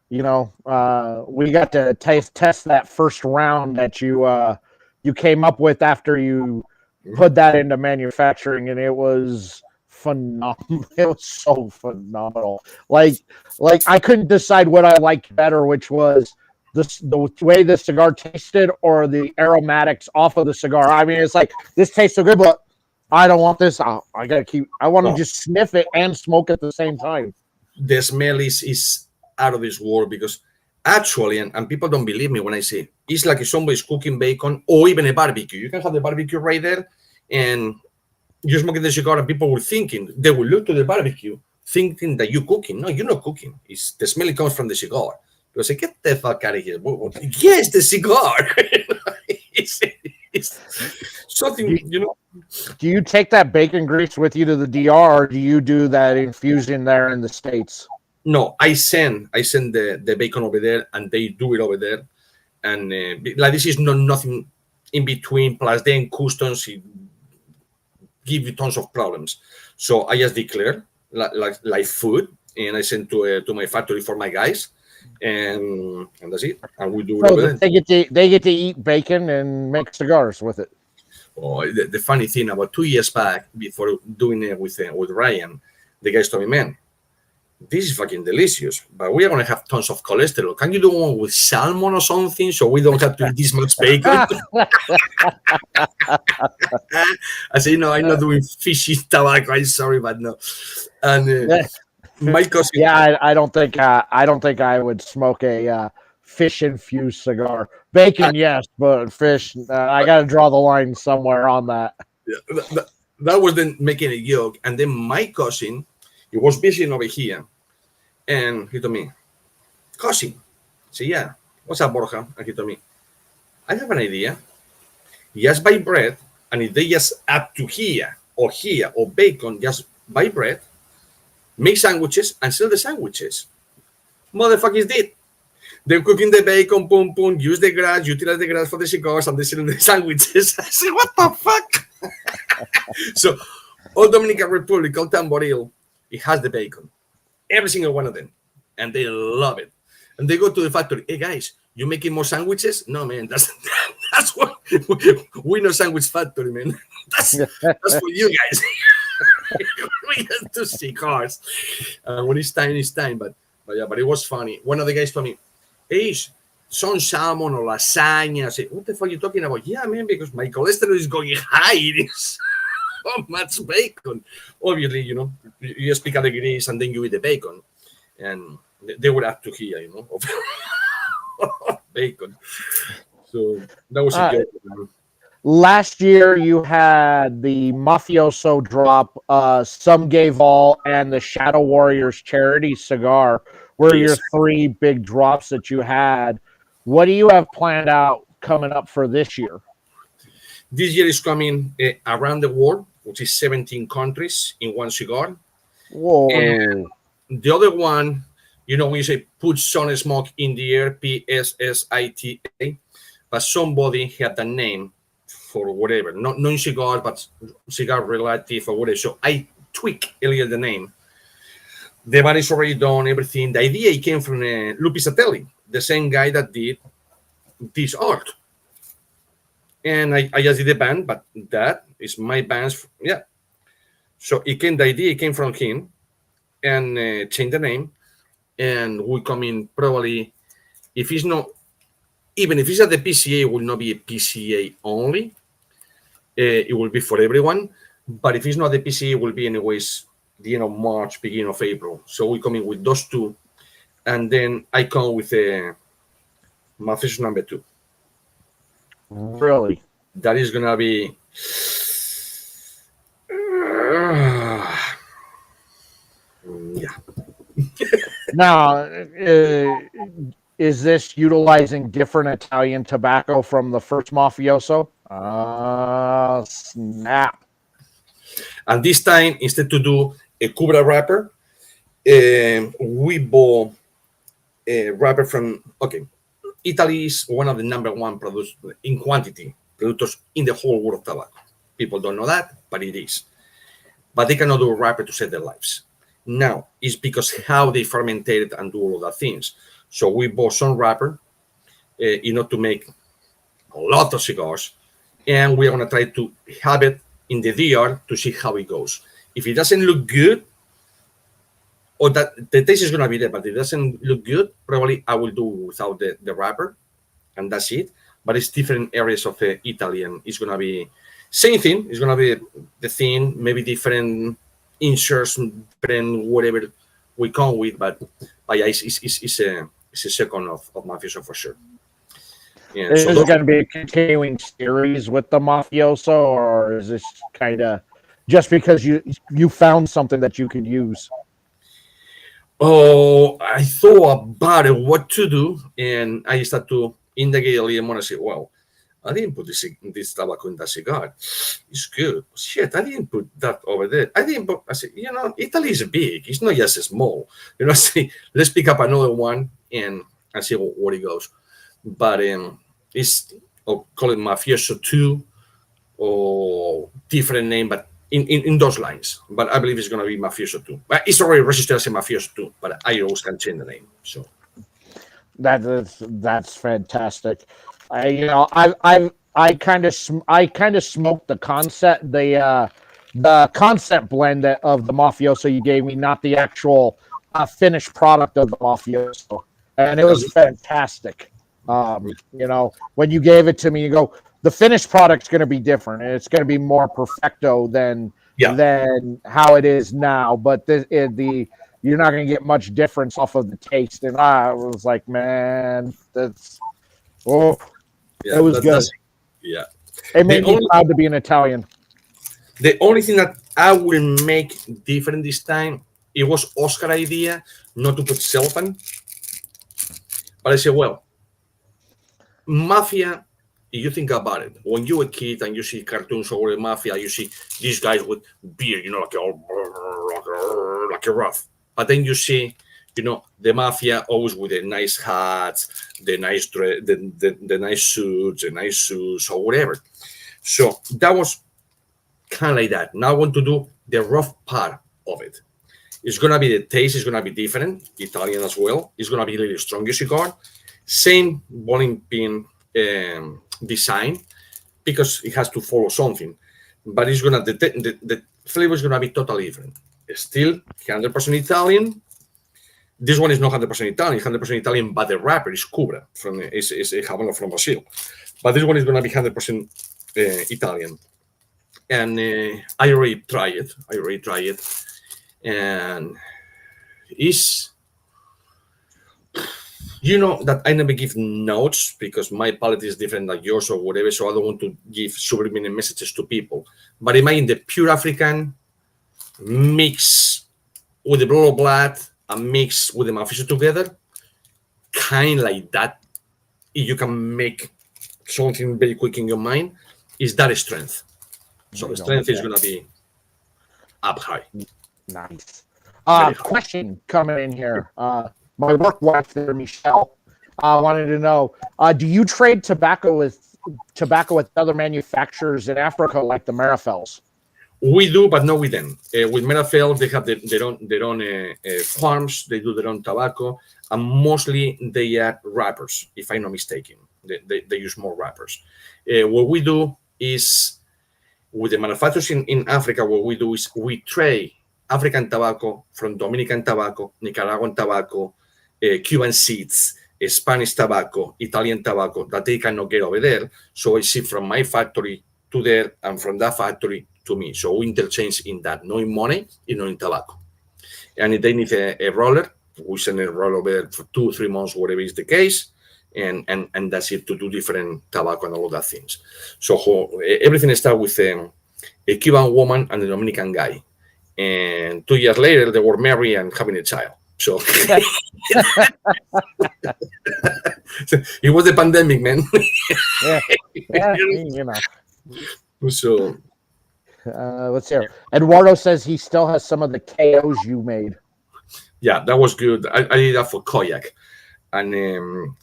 A: we got to test that first round that you came up with after you put that into manufacturing, and it was phenomenal. It was so phenomenal. Like I couldn't decide what I liked better, which was the way the cigar tasted or the aromatics off of the cigar. I mean, it's like, this tastes so good, but I don't want this. I want to just sniff it and smoke at the same time.
B: The smell is out of this world, because actually, and people don't believe me when I say, it's like if somebody's cooking bacon or even a barbecue. You can have the barbecue right there, and you're smoking the cigar, and people were thinking, they will look to the barbecue thinking that you're cooking. No, you're not cooking. It's the smell comes from the cigar. They say, get the fuck out of here. Yes, the cigar. it's something,
A: Do you take that bacon grease with you to the DR, or do you do that infusion there in the States?
B: No, I send the bacon over there, and they do it over there. And like, this is nothing in between. Plus, then customs give you tons of problems. So I just declare like food, and I send to my factory for my guys, and that's it. And we do it over there.
A: They get to eat bacon and make cigars with it.
B: Oh, the funny thing, about 2 years back, before doing it with Ryan, the guys told me, man, this is fucking delicious, but we are going to have tons of cholesterol. Can you do one with salmon or something so we don't have to eat this much bacon? I say, no, I'm not doing fishy tobacco. I'm sorry, but no. And my cousin,
A: yeah, I don't think I would smoke a fish infused cigar. Bacon, yes, but fish, I got to draw the line somewhere on that.
B: Yeah, that was then making a joke, and then my cousin, he was visiting over here, and he told me, cousin, I said, yeah, what's up, Borja? And he told me, I have an idea. Just buy bread, and if they just add to here or bacon, just buy bread, make sandwiches, and sell the sandwiches. Motherfuckers did. They're cooking the bacon, boom, boom, use the grass, utilize the grass for the cigars, and they sell the sandwiches. I said, what the fuck? So, all Dominican Republic, all Tamboril, it has the bacon. Every single one of them. And they love it. And they go to the factory. Hey, guys, you making more sandwiches? No, man, that's what we know, sandwich factory, man. That's for you guys. We have to see cars. When it's time. But it was funny. One of the guys told me, hey, some salmon or lasagna. I said, what the fuck are you talking about? Yeah, man, because my cholesterol is going high. how much bacon. Obviously, you speak at the grease and then you eat the bacon, and they would have to hear, of bacon. So that was a joke.
A: Last year, you had the Mafioso drop, Some Gave All, and the Shadow Warriors charity cigar were your three big drops that you had. What do you have planned out coming up for this year?
B: This year is coming around the world, which is 17 countries in one cigar.
A: Whoa.
B: And the other one, when you say put some smoke in the air, PSSITA, but somebody had the name for whatever, not non-cigar, but cigar relative or whatever. So I tweak a little the name. The bar is already done, everything. The idea came from Lupi Satelli, the same guy that did this art. And I just did the band, but that is my band's, yeah. So the idea came from him, and changed the name. And we come in probably, if it's not, even if it's at the PCA, it will not be a PCA only. It will be for everyone. But if it's not the PCA, it will be anyways the end of March, beginning of April. So we come in with those two. And then I come with a Mafioso number 2.
A: Really?
B: That is going to be... yeah.
A: Now, is this utilizing different Italian tobacco from the first Mafioso? Snap.
B: And this time, instead to do a Cubra wrapper, we bought a wrapper from, Italy is one of the number one producers in quantity, producers in the whole world of tobacco. People don't know that, but it is. But they cannot do a wrapper to save their lives. Now, it's because how they fermented and do all of that things. So we bought some wrapper, to make a lot of cigars, and we're going to try to have it in the DR to see how it goes. If it doesn't look good, or that the taste is going to be there, but it doesn't look good, probably I will do without the wrapper, and that's it. But it's different areas of Italy, and it's going to be same thing. It's going to be the thing, maybe different inserts, different whatever we come with, but yeah, it's a second of Mafioso for sure.
A: Yeah, is it going to be a continuing series with the Mafioso, or is this kind of just because you found something that you could use?
B: Oh, I thought about it, what to do, and I started to indicate a little more. I said, well, I didn't put this tobacco in that cigar. It's good. Shit, I didn't put that over there. I said, Italy is big. It's not just small. I say, let's pick up another one and see where it goes. But it's, call it Mafioso 2 or different name, but in those lines. But I believe it's going to be Mafioso 2. But it's already registered as a Mafioso 2, but I always can change the name. So
A: that's fantastic. I kind of smoked the concept, the concept blend of the Mafioso you gave me, not the actual finished product of the Mafioso, and it was fantastic. When you gave it to me, you go, the finished product's going to be different, and it's going to be more perfecto than how it is now. But you're not going to get much difference off of the taste. And I was like, man, it was good.
B: Yeah,
A: it made me proud to be an Italian.
B: The only thing that I will make different this time, it was Oscar's idea not to put cellophane, but I said, well, Mafia, you think about it. When you're a kid and you see cartoons over the Mafia, you see these guys with beard, like a rough. But then you see, the Mafia always with the nice hats, the nice dress, the nice suits, the nice shoes, or whatever. So that was kind of like that. Now I want to do the rough part of it. It's going to be, the taste is going to be different, Italian as well. It's going to be a little stronger cigar. Same bowling pin design, because it has to follow something. But it's going to, the flavor is going to be totally different. It's still 100% Italian. This one is not 100% Italian, 100% Italian, but the wrapper is Cubra, it's a Havana from Brazil. But this one is going to be 100% Italian. and I already tried it, and it's, you know, that I never give notes because my palate is different than yours or whatever, so I don't want to give subliminal messages to people. But imagine the pure African mix with the blood and mix with the mafia together, kind like that. You can make something very quick in your mind. Is that strength? So the strength is going to be up high.
A: Nice. Question coming in here. My work wife there, Michelle, wanted to know: do you trade tobacco with other manufacturers in Africa, like the Marifels?
B: We do, but not with them. With Merafel, they have their own farms. They do their own tobacco, and mostly they are wrappers, if I'm not mistaken. They use more wrappers. What we do is, with the manufacturers in Africa, what we do is we trade African tobacco from Dominican tobacco, Nicaraguan tobacco, Cuban seeds, Spanish tobacco, Italian tobacco that they cannot get over there. So I ship from my factory to there, and from that factory to me. So we interchange in that, not in money, not in tobacco. And if they need a roller, we send a roller there for 2 or 3 months, whatever is the case, and that's it, to do different tobacco and all of that things. So everything started with a Cuban woman and a Dominican guy. And 2 years later, they were married and having a child. So it was the pandemic, man.
A: yeah, you know.
B: So
A: let's hear. Eduardo says he still has some of the KOs you made.
B: Yeah, that was good. I did that for Koyak, and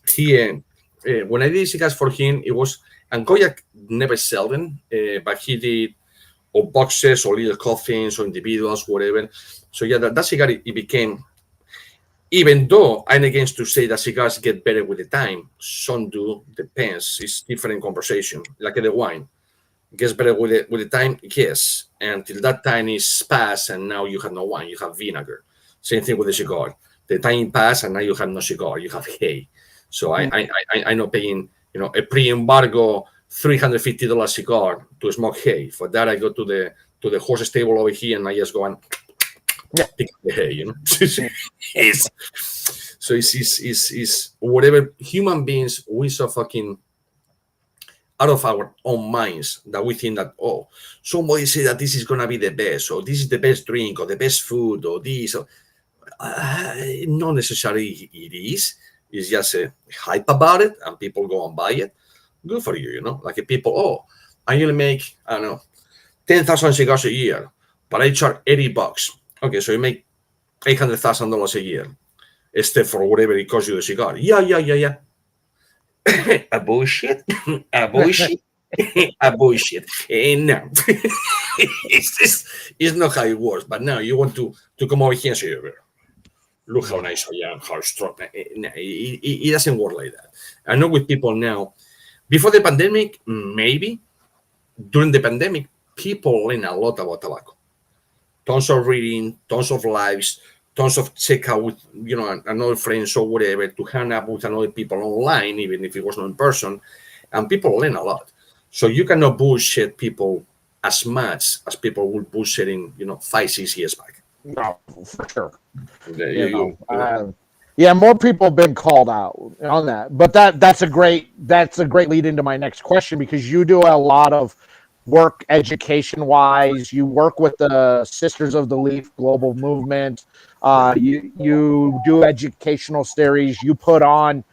B: he when I did cigars for him, it was, and Koyak never sell them, but he did or boxes or little coffins or individuals, whatever. So yeah, that cigar, it became, even though I'm against to say that cigars get better with the time, some do, depends. It's different conversation, like the wine. Gets better with the time, yes. Until that time is passed, and now you have no wine, you have vinegar. Same thing with the cigar. The time passed, and now you have no cigar, you have hay. So I'm not paying, you know, a pre-embargo $350 cigar to smoke hay. For that, I go to the horse stable over here, and I just go and pick the hay, you know. So it's whatever. Human beings, we so fucking out of our own minds that we think that, oh, somebody say that this is gonna be the best, or this is the best drink, or the best food, or this. Or, not necessarily it is. It's just a hype about it, and people go and buy it. Good for you, you know. Like if people, oh, I'm gonna make, I don't know, 10,000 cigars a year, but I charge $80. Okay, so you make $800,000 a year, except for whatever it costs you the cigar. Yeah. A bullshit. A bullshit. No. it's not how it works. But now you want to come over here and say, look how nice I am, how strong. It doesn't work like that. I know with people now, before the pandemic, maybe. During the pandemic, people learn a lot about tobacco. Tons of reading, tons of lives, tons of check out with, you know, another friends or whatever, to hang up with another people online, even if it was not in person, and people learn a lot. So you cannot bullshit people as much as people would bullshitting, you know, 5-6 years back.
A: No, for sure. Yeah, more people have been called out on that, but that's a great lead into my next question, because you do a lot of work education wise. You work with the Sisters of the Leaf global movement. You do educational series. You put on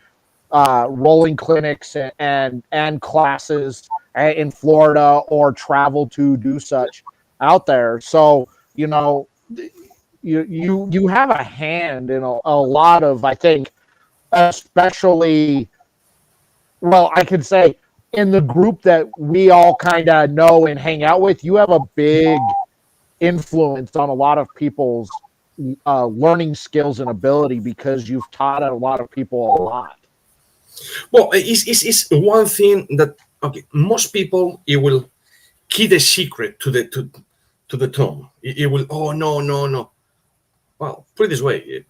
A: rolling clinics and classes in Florida, or travel to do such out there. So, you know, you have a hand in a lot of, I think, especially, well, I could say in the group that we all kind of know and hang out with, you have a big influence on a lot of people's learning skills and ability, because you've taught a lot of people a lot.
B: Well, it's one thing that, okay, most people, it will keep the secret to the tongue. It will, oh, no. Well, put it this way.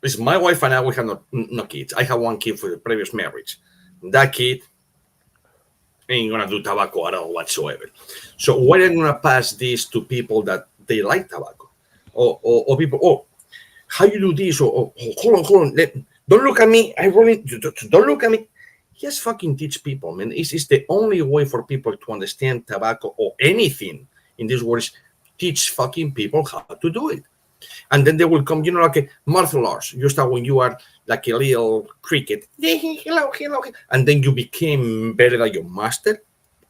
B: It's my wife and I, we have no kids. I have one kid for the previous marriage. That kid, ain't gonna do tobacco at all whatsoever. So why are you gonna pass this to people that they like tobacco, or people? Oh, how you do this? Or hold on. Don't look at me. I really don't look at me. Just fucking teach people, man. It's the only way for people to understand tobacco or anything in this world is teach fucking people how to do it. And then they will come, like a martial arts. You start when you are like a little cricket. Hello. And then you became better than your master.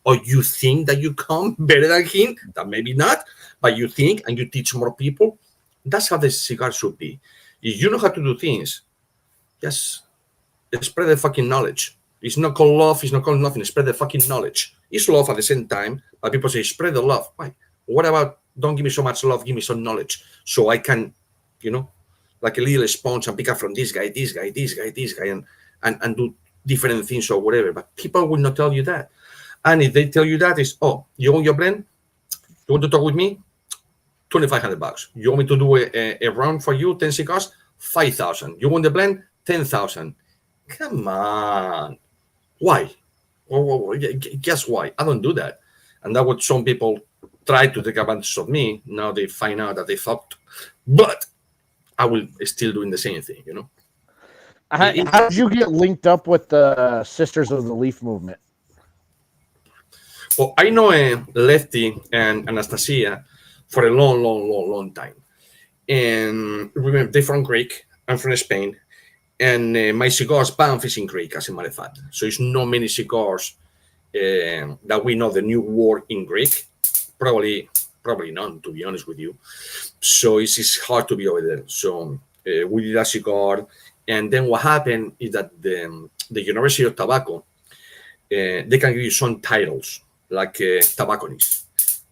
B: Or you think that you come better than him. That maybe not. But you think and you teach more people. That's how the cigar should be. If you know how to do things, just spread the fucking knowledge. It's not called love. It's not called nothing. Spread the fucking knowledge. It's love at the same time. But people say, spread the love. Why? What about don't give me so much love, give me some knowledge so I can, like a little sponge and pick up from this guy, and do different things or whatever. But people will not tell you that. And if they tell you that, is, oh, you own your blend? You want to talk with me? $2,500. You want me to do a round for you, 10 cigars? $5,000. You want the blend? $10,000. Come on. Why? Well, guess why? I don't do that. And that's what some people try to take advantage of me. Now they find out that they fucked. But I will still doing the same thing,
A: How did you get linked up with the Sisters of the Leaf movement?
B: Well, I know Lefty and Anastasia for a long time. And remember, they're from Greek. I'm from Spain. And my cigars, BAMF is in Greek, as a matter of fact. So it's not many cigars that we know the new word in Greek. Probably none, to be honest with you. So it's hard to be over there. So we did a cigar. And then what happened is that the University of Tobacco, they can give you some titles, like tobacconist.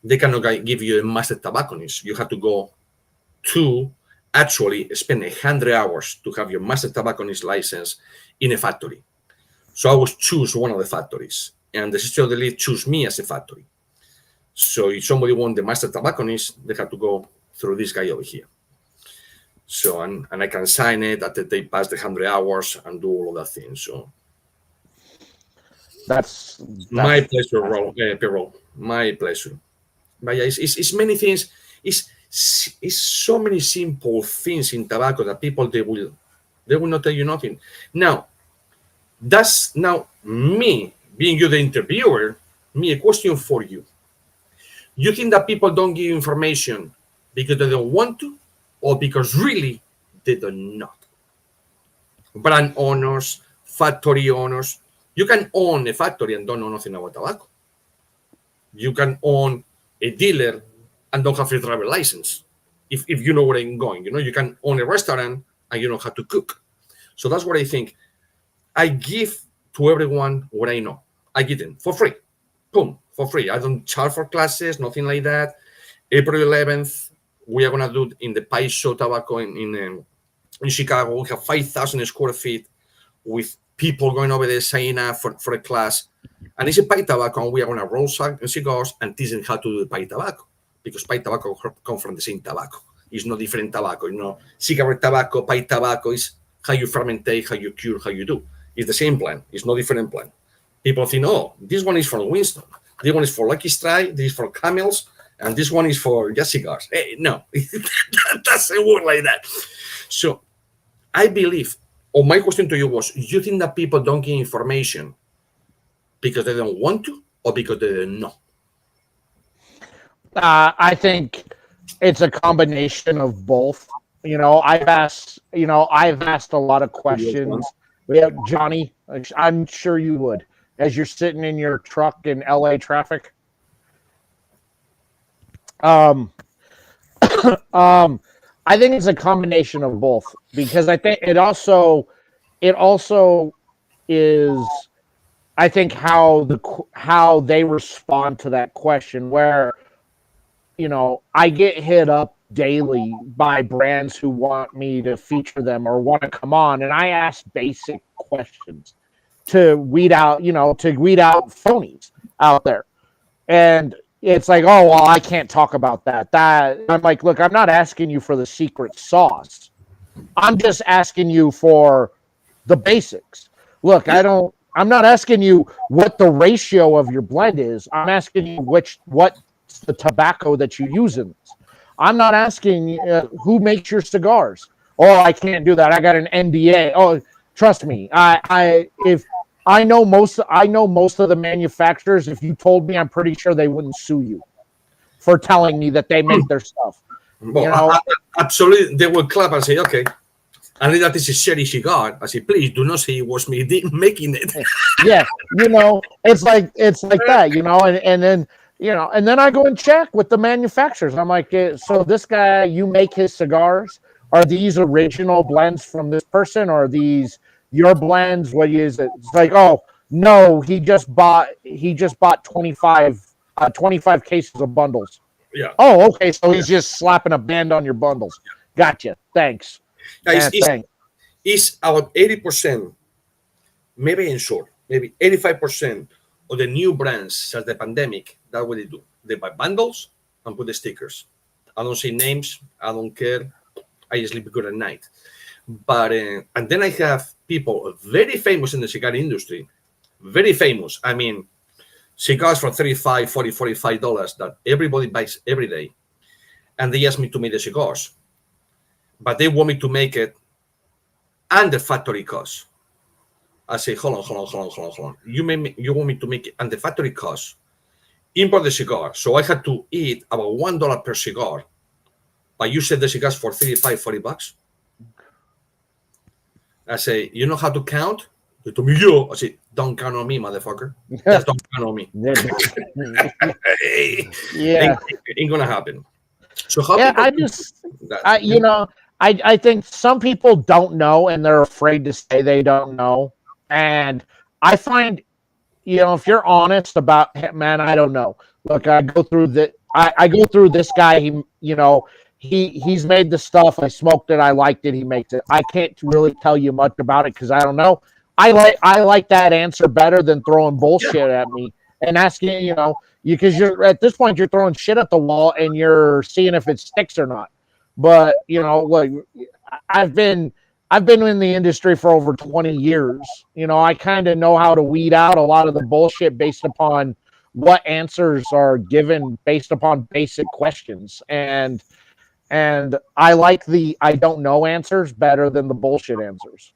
B: They cannot give you a master tobacconist. You have to go to actually spend 100 hours to have your master tobacconist license in a factory. So I was choose one of the factories. And the Sister of the Leaf choose me as a factory. So if somebody wants the master tobacconist, they have to go through this guy over here. So, and I can sign it that they pass the 100 hours and do all of that thing. So
A: that's
B: my pleasure, Perol. My pleasure. But yeah, it's many things. It's so many simple things in tobacco that people they will not tell you nothing. Now, that's now me being you the interviewer. Me a question for you. You think that people don't give information because they don't want to, or because really they do not? Brand owners, factory owners. You can own a factory and don't know nothing about tobacco. You can own a dealer and don't have a driver license. If you know where I'm going, you can own a restaurant and you know how to cook. So that's what I think. I give to everyone what I know. I give them for free. Boom, for free. I don't charge for classes, nothing like that. April 11th, we are going to do in the Pie Show Tobacco in Chicago. We have 5,000 square feet with people going over there signing up for a class. And it's a pie tobacco, and we are going to roll cigars and teach them how to do the pie tobacco. Because pie tobacco comes from the same tobacco. It's no different tobacco. Cigarette tobacco, pie tobacco is how you fermentate, how you cure, how you do. It's the same plant. It's no different plant. People think, oh, this one is for Winston. This one is for Lucky Strike. This is for Camels. And this one is for just cigars. Hey, no, that doesn't work like that. So I believe, or my question to you was, you think that people don't get information because they don't want to or because they don't know?
A: I think it's a combination of both. I've asked a lot of questions. We have Johnny. I'm sure you would, as you're sitting in your truck in LA traffic. I think it's a combination of both, because I think it also is, I think, how they respond to that question, where I get hit up daily by brands who want me to feature them or want to come on, and I ask basic questions to weed out phonies out there. And it's like, oh, well, I can't talk about that. I'm like, look, I'm not asking you for the secret sauce. I'm just asking you for the basics. Look, I don't I'm not asking you what the ratio of your blend is. I'm asking you what's the tobacco that you use in this. I'm not asking who makes your cigars. Oh, I can't do that. I got an NDA. Oh, trust me. If I know most of the manufacturers. If you told me, I'm pretty sure they wouldn't sue you for telling me that they make their stuff.
B: Well, absolutely, they will clap and say, "Okay." And that is a shitty cigar. I say, please do not say it was me making it.
A: Yeah, it's like that, and then and then I go and check with the manufacturers. I'm like, so this guy, you make his cigars? Are these original blends from this person? Or are these your blends? What is it? It's like, oh no, he just bought 25 cases of bundles.
B: Yeah.
A: Oh, okay, so he's just slapping a band on your bundles. Gotcha. Thanks.
B: It's about 80%, maybe in short, maybe 85% of the new brands since the pandemic. That's what they do. They buy bundles and put the stickers. I don't say names. I don't care. I sleep good at night. But and then I have people very famous in the cigar industry, very famous. I mean, cigars for $35, $40, $45 that everybody buys every day, and they ask me to make the cigars. But they want me to make it under factory cost. I say, hold on. You want me to make it under factory cost, import the cigar. So I had to eat about $1 per cigar. But you said the cigars for $35, $40. I say, you know how to count? They told me, yo. I say, don't count on me, motherfucker. Just don't count on me.
A: Yeah.
B: Ain't gonna happen. So how
A: I think some people don't know and they're afraid to say they don't know. And I find, if you're honest about, man, I don't know. Look, I go through this guy. He's made the stuff. I smoked it. I liked it. He makes it. I can't really tell you much about it because I don't know. I like that answer better than throwing bullshit at me and asking, because you're at this point you're throwing shit at the wall and you're seeing if it sticks or not. But I've been in the industry for over 20 years. I kind of know how to weed out a lot of the bullshit based upon what answers are given based upon basic questions. And I like the I don't know answers better than the bullshit answers.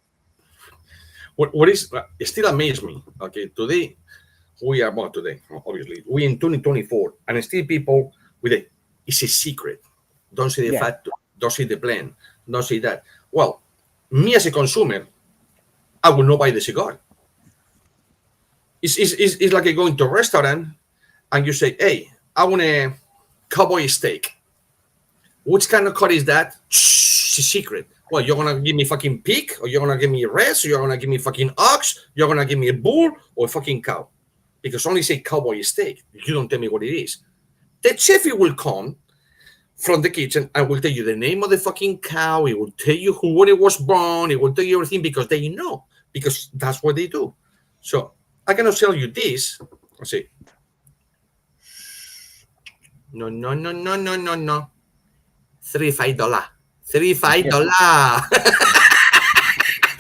B: What is it still amazes me? Okay, today obviously we in 2024, and still people with it's a secret. Don't say the factor. Don't say the blend. Don't say that. Well, me as a consumer, I will not buy the cigar. It's like going to a restaurant and you say, hey, I want a cowboy steak. Which kind of cut is that? Shh, it's a secret. Well, you're going to give me fucking pig, or you're going to give me a res, or you're going to give me fucking ox, you're going to give me a bull, or a fucking cow. Because only say cowboy steak. You don't tell me what it is. The chef will come from the kitchen and will tell you the name of the fucking cow. He will tell you when it was born. He will tell you everything because they know. Because that's what they do. So I cannot tell you this. I say, no. $35.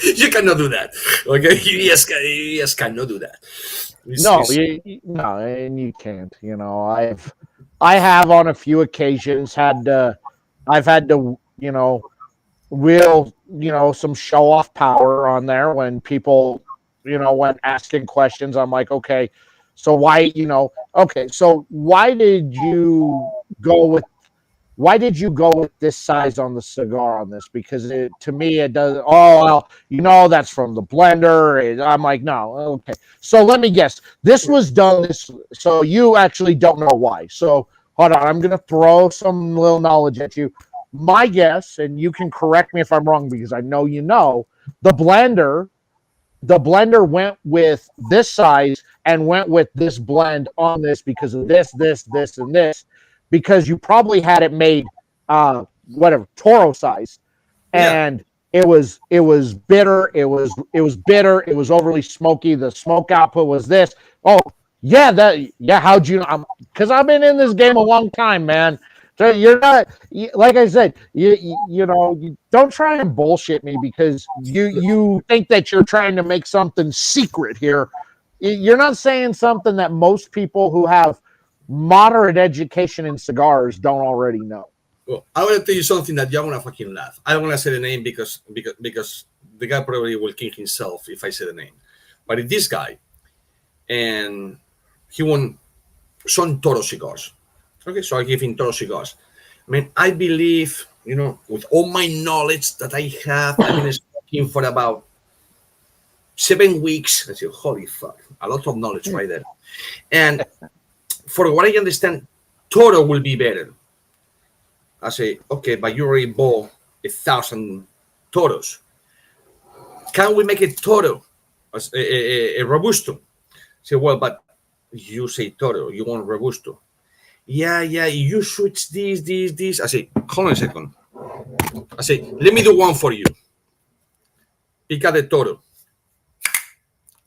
B: You cannot do that. Okay, yes, cannot do that.
A: No, and you can't. I have on a few occasions I've had to wheel some show off power on there when people when asking questions. I'm like, okay, so why so why did you go with this size on the cigar on this? Because to me it does. Oh well, that's from the blender. I'm like, no, okay. So let me guess. This was done this. So you actually don't know why. So hold on, I'm gonna throw some little knowledge at you. My guess, and you can correct me if I'm wrong because I know the blender went with this size and went with this blend on this because of this, and this. Because you probably had it made Toro size, and it was bitter, it was bitter, it was overly smoky. The smoke output was this. Oh yeah, how'd you know? Because I've been in this game a long time, man. So you're not, like I said, you know, you don't try and bullshit me because you think that you're trying to make something secret here. You're not saying something that most people who have moderate education in cigars don't already know.
B: Well, I want to tell you something that you're gonna fucking laugh. I don't want to say the name because the guy probably will kill himself if I say the name. But it's this guy, and he won some Toro cigars. Okay, so I give him Toro cigars. I mean, I believe, you know, with all my knowledge that I have, I've been studying for about 7 weeks. I said, holy fuck, a lot of knowledge right there. And for what I understand, Toro will be better. I say, okay, but you already bought 1,000 Toros. Can we make a Toro, a Robusto? I say, well, but you say Toro, you want Robusto. Yeah, you switch this. I say, hold on a second. I say, let me do one for you. Pick out the Toro.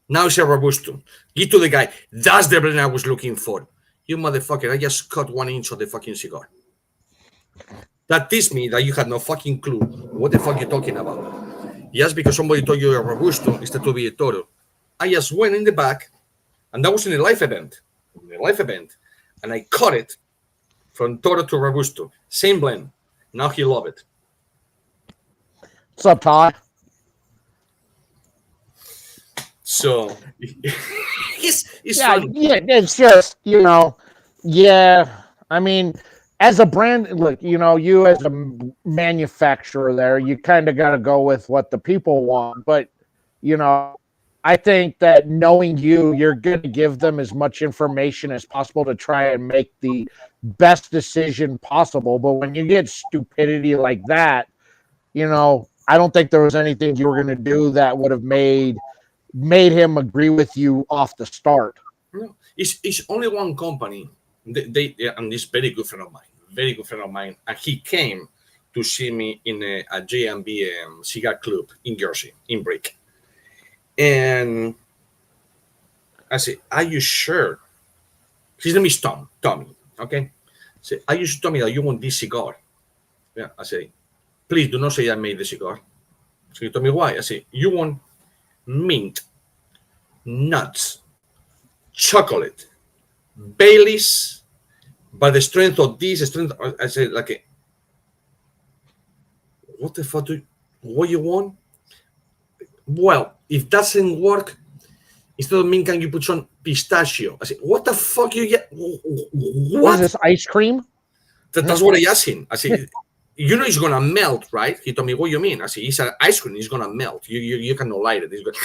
B: Now it's a Robusto. Give to the guy. That's the blend I was looking for. You motherfucker, I just cut 1 inch of the fucking cigar. That tells me that you had no fucking clue what the fuck you're talking about. Just because somebody told you a Robusto instead to be a Toro. I just went in the back, and that was in a live event. And I cut it from Toro to Robusto. Same blend. Now he love it.
A: What's up, Todd?
B: So it's funny.
A: Yeah, it's just, you know, yeah. I mean, as a brand, look, you know, you as a manufacturer there, you kind of got to go with what the people want. But, you know, I think that knowing you're going to give them as much information as possible to try and make the best decision possible. But when you get stupidity like that, you know, I don't think there was anything you were going to do that would have made him agree with you off the start.
B: No, it's only one company. They and this very good friend of mine, and he came to see me in a J&B cigar club in Jersey, in Brick. And I said, are you sure? His name is Tommy, okay? I said, are you sure, Tommy, that you want this cigar? Yeah, I say, please do not say I made the cigar. So he told me why. I say, you want mint, nuts, chocolate, Baileys, by the strength of this, I said, like, what the fuck what you want? Well, if that doesn't work, instead of mint, can you put some pistachio? I said, what the fuck you get?
A: What is this, ice cream?
B: That's what I asked him. I said, you know it's gonna melt, right? He told me, what do you mean? I said, it's an ice cream, it's gonna melt. You cannot light it. It's gonna...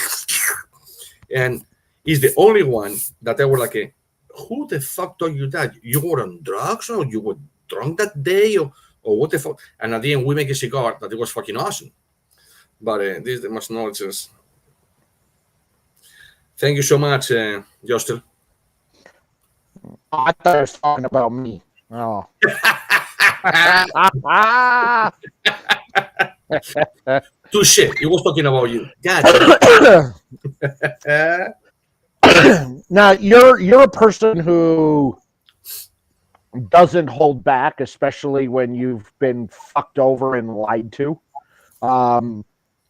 B: And he's the only one that I was like, who the fuck told you that? You were on drugs or you were drunk that day or what the fuck? And at the end, we make a cigar that it was fucking awesome. But this is the most knowledge. Thank you so much, Justin.
A: I thought I was talking about me. Oh.
B: Touche. He was talking about you.
A: Now you're a person who doesn't hold back, especially when you've been fucked over and lied to.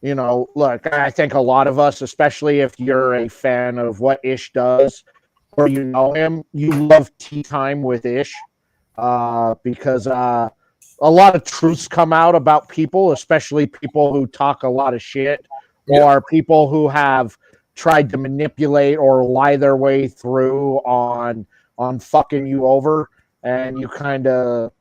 A: You know, look, I think a lot of us, especially if you're a fan of what Ish does, or you know him, you love tea time with Ish, because a lot of truths come out about people, especially people who talk a lot of shit, or people who have tried to manipulate or lie their way through on fucking you over, and you kind of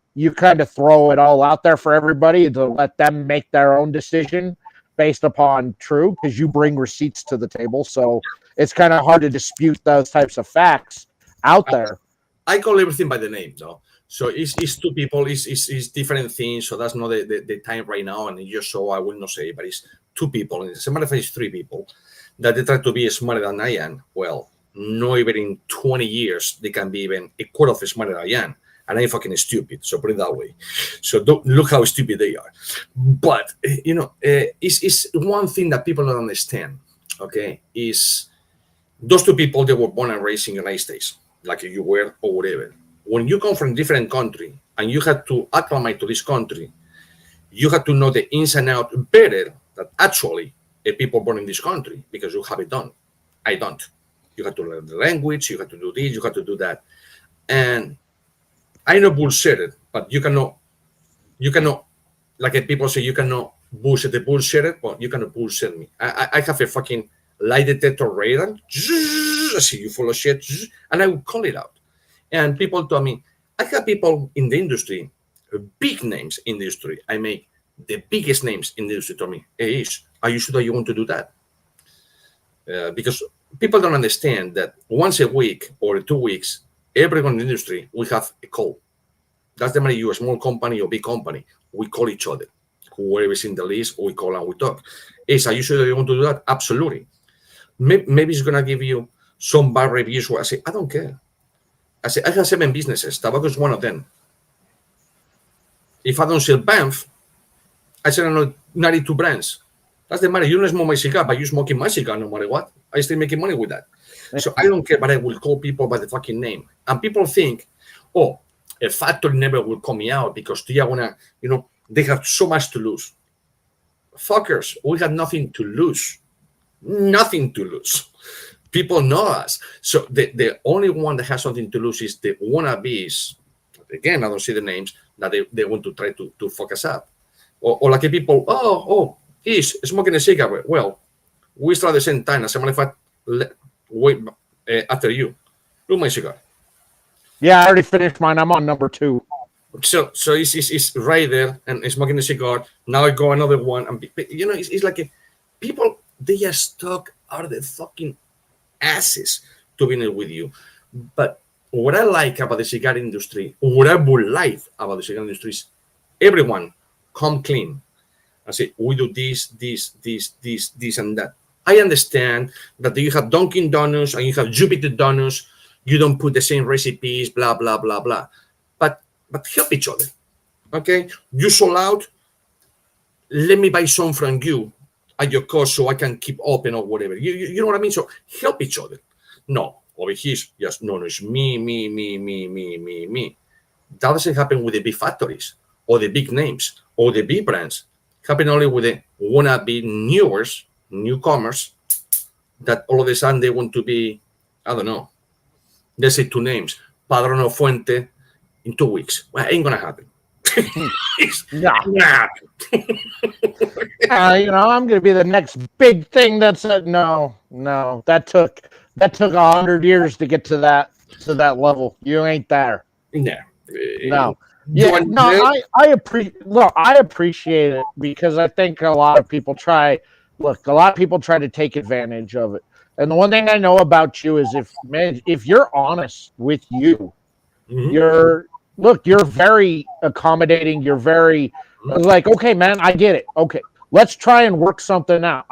A: throw it all out there for everybody to let them make their own decision based upon true, because you bring receipts to the table, so it's kind of hard to dispute those types of facts out there.
B: I call everything by the name, though. So it's two people, it's different things. So that's not the time right now, and just so I will not say, but it's two people. And as a matter of fact, it's three people that they try to be smarter than I am. Well, not even in 20 years they can be even a quarter of smarter than I am. And I'm fucking stupid, so put it that way. So don't look how stupid they are. But, you know, it's one thing that people don't understand, okay, is those two people, they were born and raised in the United States, like you were or whatever. When you come from a different country and you had to acclimate to this country, you had to know the ins and outs better than actually people born in this country, because you have it done. I don't. You have to learn the language, you have to do this, you have to do that. And I know bullshit, but you cannot, like people say, you cannot bullshit the bullshit, but you cannot bullshit me. I have a fucking lie detector radar. I see you full of shit, and I will call it out. And people told me, I have people in the industry, big names in the industry. I make the biggest names in the industry told me, hey, Ish, are you sure that you want to do that? Because people don't understand that once a week or 2 weeks, everyone in the industry, we have a call. That's the matter. You're a small company or big company. We call each other. Whoever is in the list, we call and we talk. Is, are you sure that you want to do that? Absolutely. Maybe it's going to give you some bad reviews where I say, I don't care. I say, I have 7 businesses. Tobacco is one of them. If I don't sell BAMF, I sell another 92 brands. That's the matter. You don't smoke my cigar, but you're smoking my cigar no matter what. I still making money with that. So I don't care, but I will call people by the fucking name. And people think, oh, a factory never will call me out because they are gonna, they have so much to lose. Fuckers, we have nothing to lose. Nothing to lose. People know us. So the only one that has something to lose is the wannabes. Again, I don't see the names that they want to try to fuck us up. Or like people, he's smoking a cigar. Well, we start at the same time. As a matter of fact, wait after you. Look my cigar.
A: Yeah, I already finished mine. I'm on number 2.
B: So it's right there and smoking a cigar. Now I go another one. And it's like people, they are stuck out of their fucking asses to be in with you. But what I like about the cigar industry, what I would like about the cigar industry is everyone come clean. I say, we do this, and that. I understand that you have Dunkin' Donuts and you have Jupiter Donuts. You don't put the same recipes, blah, blah, blah, blah. But help each other, okay? You sold out. Let me buy some from you at your cost so I can keep open or whatever. You know what I mean? So help each other. No, over here, yes, no, it's me. That doesn't happen with the big factories or the big names or the big brands. It happens only with the wannabe newcomers that all of a sudden they want to be, I don't know, let's say 2 names, Padrón or Fuente in 2 weeks. Well, it ain't going to happen.
A: I'm going to be the next big thing. That's no. That took 100 years to get to that level. You ain't there. No. Yeah, no. I appreciate it because I think a lot of people try to take advantage of it. And the one thing I know about you is if you're honest with you, you're very accommodating. You're very like, okay, man, I get it. Okay, let's try and work something out.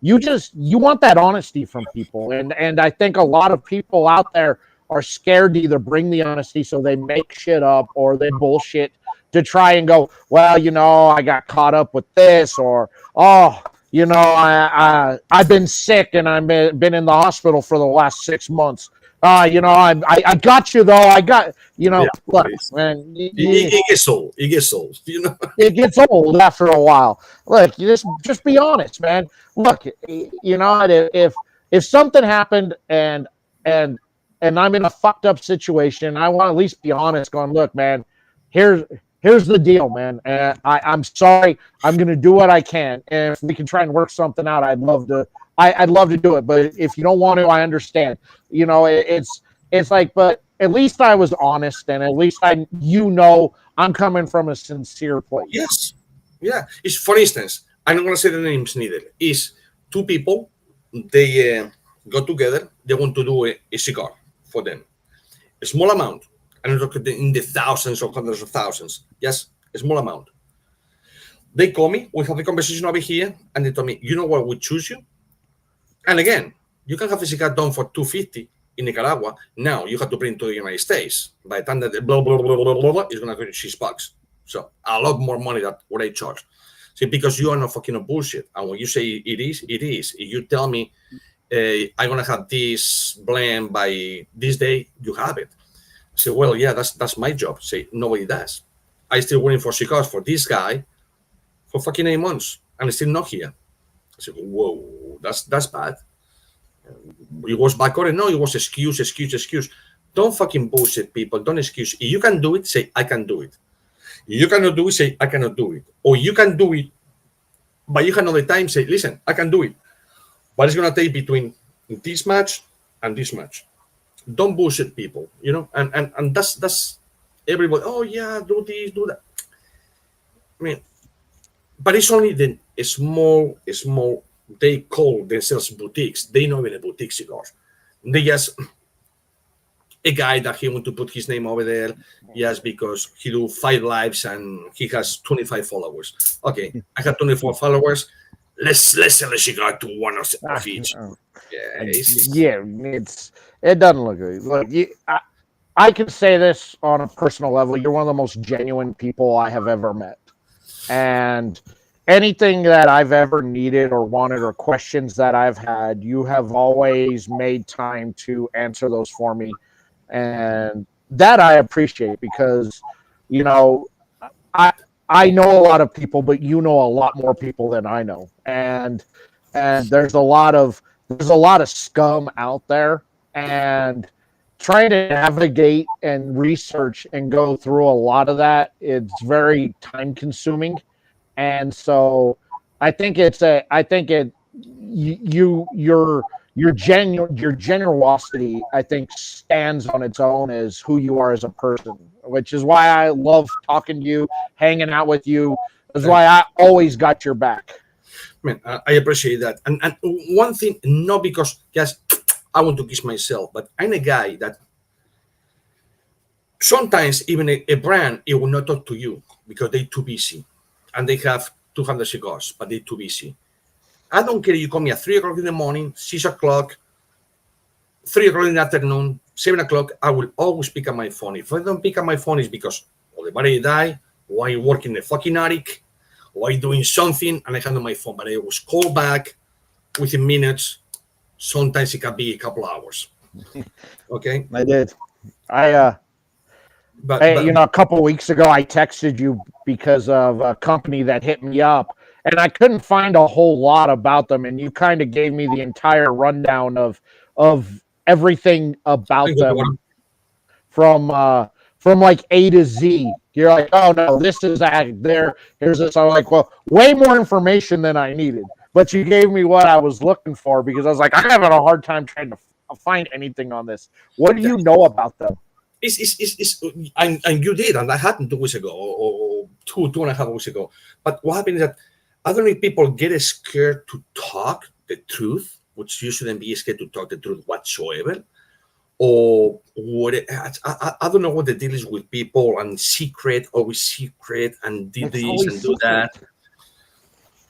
A: You want that honesty from people. And I think a lot of people out there are scared to either bring the honesty, so they make shit up or they bullshit to try and go, well, I got caught up with this, or, I've been sick and I've been in the hospital for the last 6 months. I got you though. I got, look, man.
B: It gets old. It gets old.
A: It gets old after a while. Look, you just be honest, man. Look, if something happened and I'm in a fucked up situation, I want to at least be honest. Going, look, man, here's the deal, man. I'm sorry. I'm going to do what I can, and if we can try and work something out, I'd love to. I'd love to do it, but if you don't want to, I understand. It's like, but at least I was honest, and at least I'm coming from a sincere place.
B: Yes, yeah. It's, for instance, I'm not going to say the names neither. It's 2 people. They go together. They want to do a cigar for them, a small amount. I'm not talking in the thousands or hundreds of thousands. Yes, a small amount. They call me. We have a conversation over here, and they told me, you know what? We choose you. And again, you can have a cigar done for $250 in Nicaragua. Now you have to bring it to the United States. By the time that blah blah blah blah blah blah is going to cost $6. So a lot more money than what I charge. See, because you are not fucking bullshit. And when you say it is, it is. If you tell me I'm going to have this blend by this day, you have it. Say, well, yeah, that's my job. Say, nobody does. I still waiting for cigars for this guy for fucking 8 months, and it's still not here. I said, whoa, that's bad. It was back order. No, it was excuse. Don't fucking bullshit, people. Don't excuse. If you can do it, say, I can do it. If you cannot do it, say, I cannot do it. Or you can do it, but you have another time, say, listen, I can do it. But it's going to take between this match and this match. Don't bullshit people, you know? And that's everybody, oh, yeah, do this, do that. I mean, but it's only the small, they call themselves boutiques. They know even a boutique cigars. They just a guy that he want to put his name over there, yes, because he do 5 lives and he has 25 followers. Okay, I have 24 followers. Let's sell a cigar to one of each.
A: It doesn't look good. Look, I can say this on a personal level. You're one of the most genuine people I have ever met, and anything that I've ever needed or wanted or questions that I've had, you have always made time to answer those for me. And that I appreciate because, you know, I know a lot of people, but you know a lot more people than I know. And there's a lot of scum out there, and trying to navigate and research and go through a lot of that, it's very time consuming. And so I think your generosity, I think, stands on its own as who you are as a person, which is why I love talking to you, hanging out with you. That's why I always got your back.
B: Man, I appreciate that. And one thing, not because just I want to kiss myself, but I'm a guy that sometimes even a brand, it will not talk to you because they're too busy. And they have 200 cigars, but they're too busy. I don't care if you call me at 3 o'clock in the morning, 6 o'clock, 3 o'clock in the afternoon, 7 o'clock, I will always pick up my phone. If I don't pick up my phone, it's because the battery died, or I work in the fucking attic, or I doing something, and I have on my phone. But I was call back within minutes. Sometimes it can be a couple hours. Okay?
A: I did. But you know, a couple of weeks ago, I texted you because of a company that hit me up, and I couldn't find a whole lot about them, and you kind of gave me the entire rundown of everything about them from like A to Z. You're like, oh no, this is there. Here's this. I'm like, well, way more information than I needed, but you gave me what I was looking for because I was like, I'm having a hard time trying to find anything on this. What do you know about them?
B: And you did, and that happened 2 weeks ago, or two and a half weeks ago. But what happened is that I don't know if people get scared to talk the truth, which you shouldn't be scared to talk the truth whatsoever, or what. I don't know what the deal is with people and always secret, and do this and do that.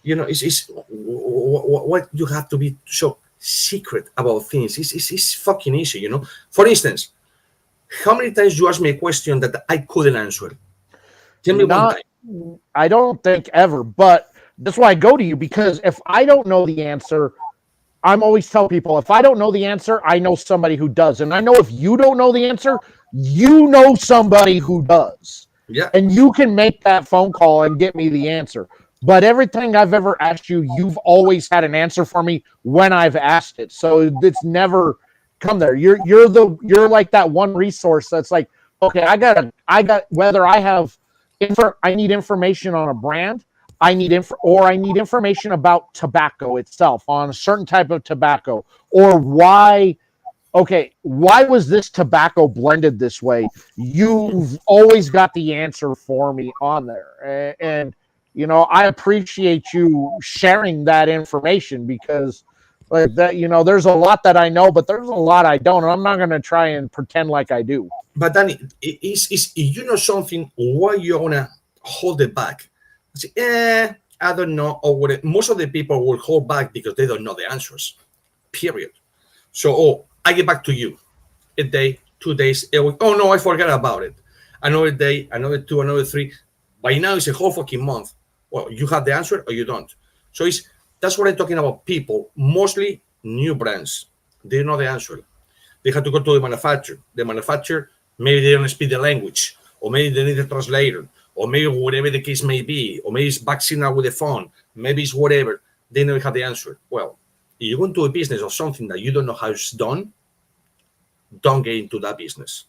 B: You know, it's what you have to be so secret about things. It's fucking easy, you know. For instance, how many times you asked me a question that I couldn't answer? Tell me one time.
A: I don't think ever, but that's why I go to you, because if I don't know the answer, I'm always tell people, if I don't know the answer, I know somebody who does. And I know if you don't know the answer, you know somebody who does.
B: Yeah.
A: And you can make that phone call and get me the answer. But everything I've ever asked you, you've always had an answer for me when I've asked it. So it's never come there. You're like that one resource that's like, okay, I got whether I need information on a brand, I need information about tobacco itself, on a certain type of tobacco, or why was this tobacco blended this way? You've always got the answer for me on there. And you know, I appreciate you sharing that information, because like that, you know, there's a lot that I know, but there's a lot I don't, and I'm not going to try and pretend like I do.
B: But Danny, if you know something, why you want to hold it back? Say, I don't know, or what. Most of the people will hold back because they don't know the answers, period. So, I get back to you a day, 2 days, a week. Oh no, I forgot about it. Another day, another 2, another 3. By now, it's a whole fucking month. Well, you have the answer or you don't. So that's what I'm talking about. People, mostly new brands, they know the answer. They have to go to the manufacturer. The manufacturer Maybe they don't speak the language, or maybe they need a translator, or maybe whatever the case may be, or maybe it's back signal with the phone, maybe it's whatever. They never have the answer. Well, if you go into a business or something that you don't know how it's done, don't get into that business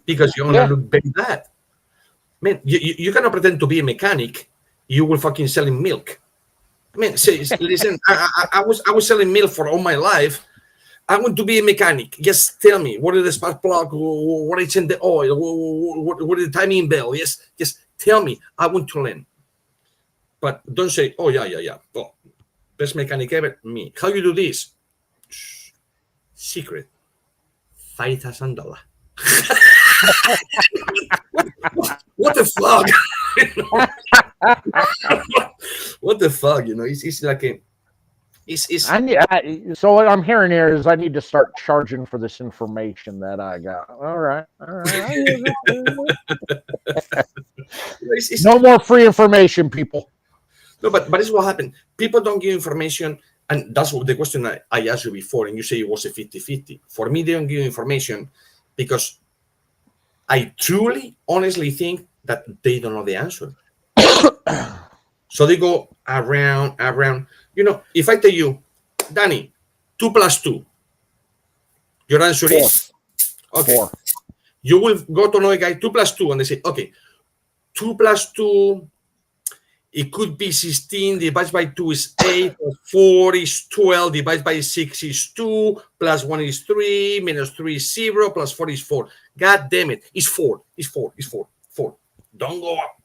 B: because you're gonna look very bad. Man, you cannot pretend to be a mechanic. You will fucking selling milk. Man, say, listen, I was selling milk for all my life. I want to be a mechanic. Just tell me what is the spark plug, what is in the oil, what is the timing bell. Yes, just tell me. I want to learn. But don't say, oh yeah. Oh, best mechanic ever, me. How you do this? Shh. Secret. $5,000. What the fuck? What the fuck? You know, it's like a.
A: So what I'm hearing here is I need to start charging for this information that I got. All right. No more free information, people.
B: No, but it's what happened. People don't give information, and that's what the question I asked you before, and you say it was a 50-50. For me, they don't give information because I truly, honestly think that they don't know the answer. So they go around. You know, if I tell you, Danny, 2 + 2, your answer
A: 4.
B: is okay.
A: 4.
B: You will go to another guy, 2 + 2, and they say, okay, 2 + 2, it could be 16 divided by 2 is 8, 4 is 12, divided by 6 is 2, plus 1 is 3, minus 3 is 0, plus 4 is 4. God damn it, it's 4. Don't go up.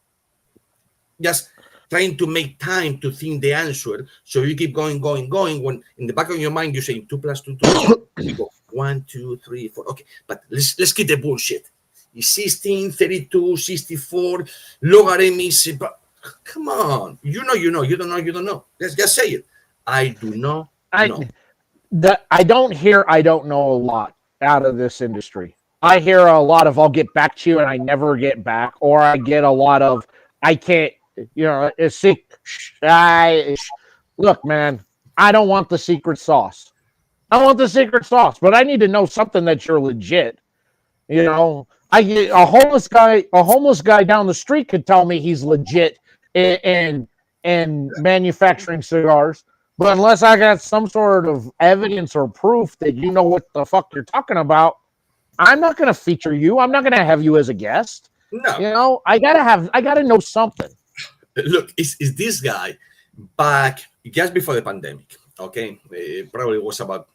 B: Just trying to make time to think the answer, so you keep going. When in the back of your mind, you say 2 + 2, 2. You go 1, 2, 3, 4. Okay, but let's get the bullshit. It's 16, 32, 64, logarithms. Come on, you know. You don't know. Let's just say it. I do not know.
A: I don't hear I don't know a lot out of this industry. I hear a lot of I'll get back to you and I never get back, or I get a lot of I can't. You know, look, man. I don't want the secret sauce. I want the secret sauce, but I need to know something that you're legit. You know, a homeless guy down the street could tell me he's legit in manufacturing cigars, but unless I got some sort of evidence or proof that you know what the fuck you're talking about, I'm not going to feature you. I'm not going to have you as a guest.
B: No,
A: you know, I gotta know something.
B: Look, is this guy back just before the pandemic? Okay, it probably was about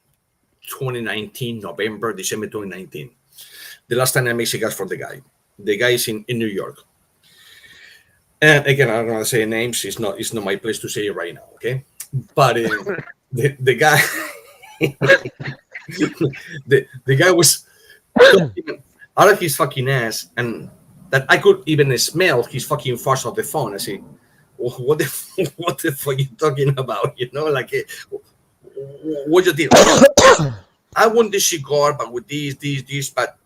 B: 2019, December 2019. The last time I made cigars for the guy. The guy is in New York. And again, I don't want to say names. It's not my place to say it right now. Okay, but the guy, the guy was out of his fucking ass, and that I could even smell his fucking farts on the phone. I say, what the fuck are you talking about? You know, like, what you did? I want this cigar, but with this, but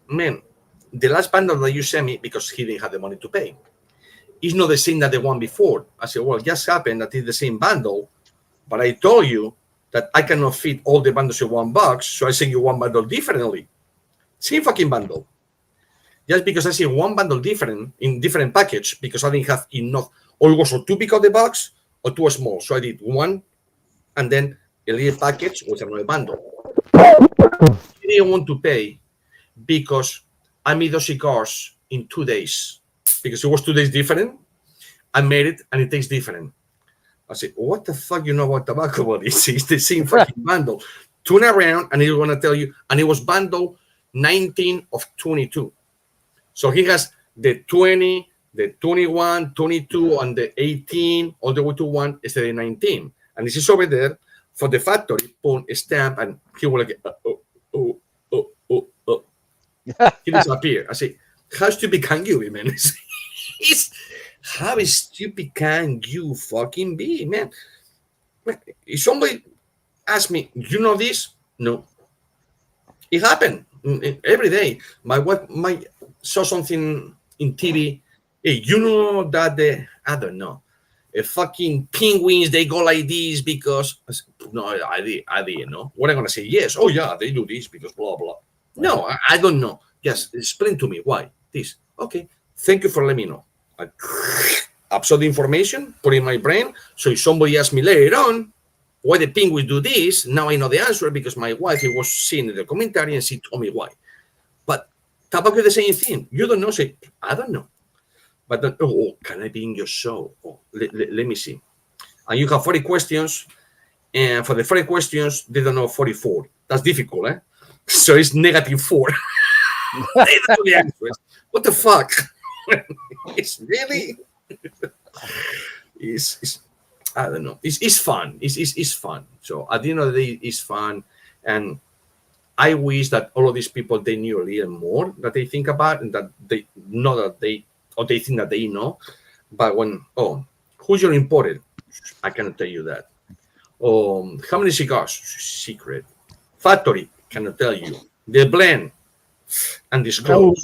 B: man, the last bundle that you sent me, because he didn't have the money to pay, is not the same that the one before. I said, well, it just happened that it's the same bundle, but I told you that I cannot fit all the bundles in one box, so I send you one bundle differently. Same fucking bundle. Just because I see one bundle different in different package, because I didn't have enough, or it was too big of the box or too small. So I did one, and then a little package with another bundle. He didn't want to pay because I made those cigars in 2 days. Because it was 2 days different, I made it and it tastes different. I said, what the fuck you know about tobacco? Well, it's the same fucking bundle. Turn around and he's going to tell you, and it was bundle 19 of 22. So he has the 20, the 21, 22, and the 18, all the way to 1 instead of 19. And this is over there for the factory, put a stamp, and he will like, he disappear. I say, how stupid can you be, man? How stupid can you fucking be, man? If somebody asks me, you know this? No. It happened every day. My wife saw something in TV. Hey, you know that I don't know. Fucking penguins, they go like this because no, I didn't know. What am I gonna say? Yes. Oh yeah, they do this because blah blah. No, I don't know. Just explain to me why this. Okay, thank you for letting me know. I absorb the information, put it in my brain. So if somebody asks me later on why the penguins do this, now I know the answer because my wife was seeing the commentary and she told me why. But tobacco is the same thing. You don't know. Say, I don't know. But then, oh, can I be in your show? Oh, let me see. And you have 40 questions. And for the 40 questions, they don't know 44. That's difficult, eh? So it's -4. They don't know the answers. What the fuck? It's really... it's I don't know. It's fun. It's fun. So at the end of the day, it's fun. And I wish that all of these people, they knew a little more that they think about and that they know that they, or they think that they know. But when, who's your importer? I cannot tell you that. How many cigars? Secret. Factory, cannot tell you. The blend and disclose.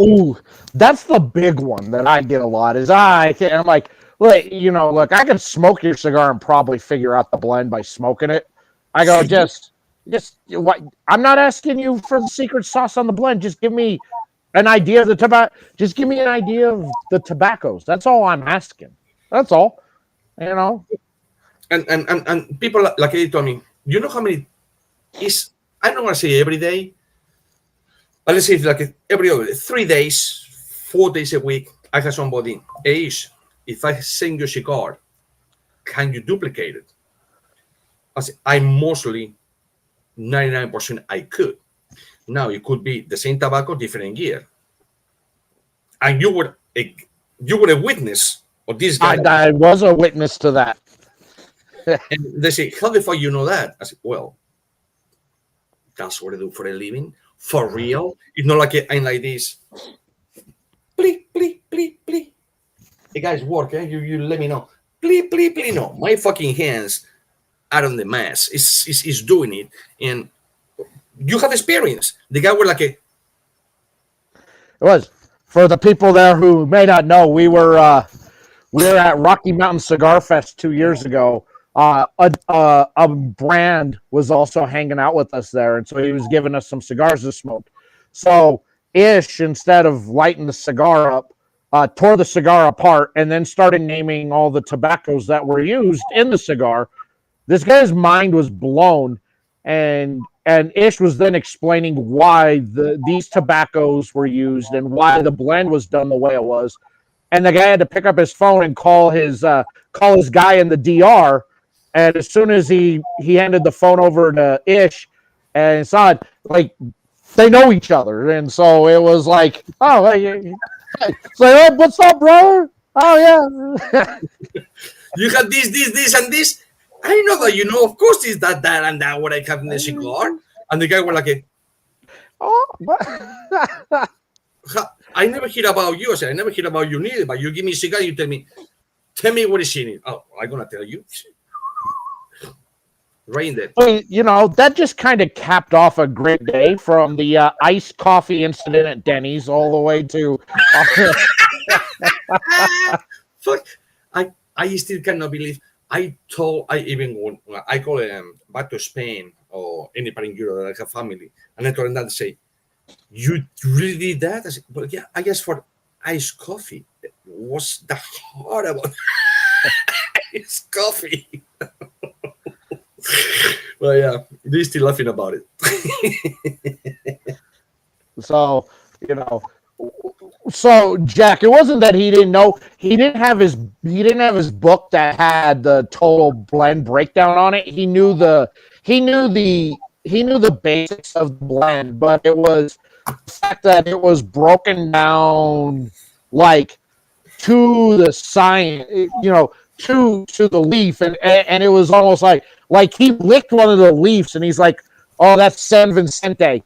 A: That's the big one that I get a lot. I'm like, look, I can smoke your cigar and probably figure out the blend by smoking it. I go, just what? I'm not asking you for the secret sauce on the blend. Just give me an idea of the tobacco. Just give me an idea of the tobaccos. That's all I'm asking. That's all.
B: And people like they told me, you know how many is, I don't want to say every day, but let's say it's like every other 3 days, 4 days a week, I have somebody, if I send you a cigar, can you duplicate it? I mostly 99% I could. Now it could be the same tobacco, different gear, and you were a witness of this guy.
A: I was a witness to that.
B: And they say, how the fuck you know that? I said, well, that's what I do for a living. For real. It's not like I'm like this. Please, please, please, please. The guys work, eh? You let me know. Please, please, please. No, my fucking hands are on the mass. It's doing it. And you have experience. The guy was like It
A: was. For the people there who may not know, we were at Rocky Mountain Cigar Fest 2 years ago. A brand was also hanging out with us there, and so he was giving us some cigars to smoke. So Ish, instead of lighting the cigar up, tore the cigar apart and then started naming all the tobaccos that were used in the cigar. This guy's mind was blown, and Ish was then explaining why these tobaccos were used and why the blend was done the way it was. And the guy had to pick up his phone and call his guy in the DR. And as soon as he handed the phone over to Ish and saw it, like, they know each other. And so it was like, oh, it's like, oh, what's up, brother? Oh, yeah.
B: You have this, and this. I know that you know, of course, it's that, and that, what I have in the cigar. And the guy was like, I never hear about you. I said, I never hear about you neither, but you give me a cigar, you tell me what is in it. Oh, I'm going to tell you. Right in there.
A: That just kind of capped off a great day from the iced coffee incident at Denny's all the way to.
B: Fuck! I still cannot believe. I call back to Spain or any part in Europe that I have family, and I told them that, to say, you really did that? I said, well, yeah, I guess for iced coffee. What's the hard about iced coffee? Well, yeah, they're still laughing about it.
A: So Jack, it wasn't that he didn't know. He didn't have his book that had the total blend breakdown on it. He knew the basics of the blend, but it was the fact that it was broken down like to the science, to the leaf, and it was almost like he licked one of the leaves and he's like, oh, that's San Vicente.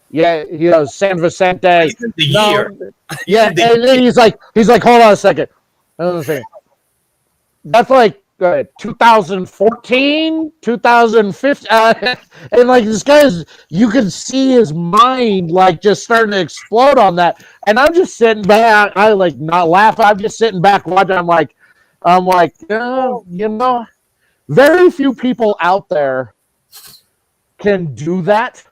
A: Yeah, San Vicente.
B: The year.
A: Yeah, and then he's like, hold on a second. That's like 2014, 2015, and like this guy's, you can see his mind like just starting to explode on that. And I'm just sitting back, I like not laughing. I'm just sitting back watching. I'm like, very few people out there can do that.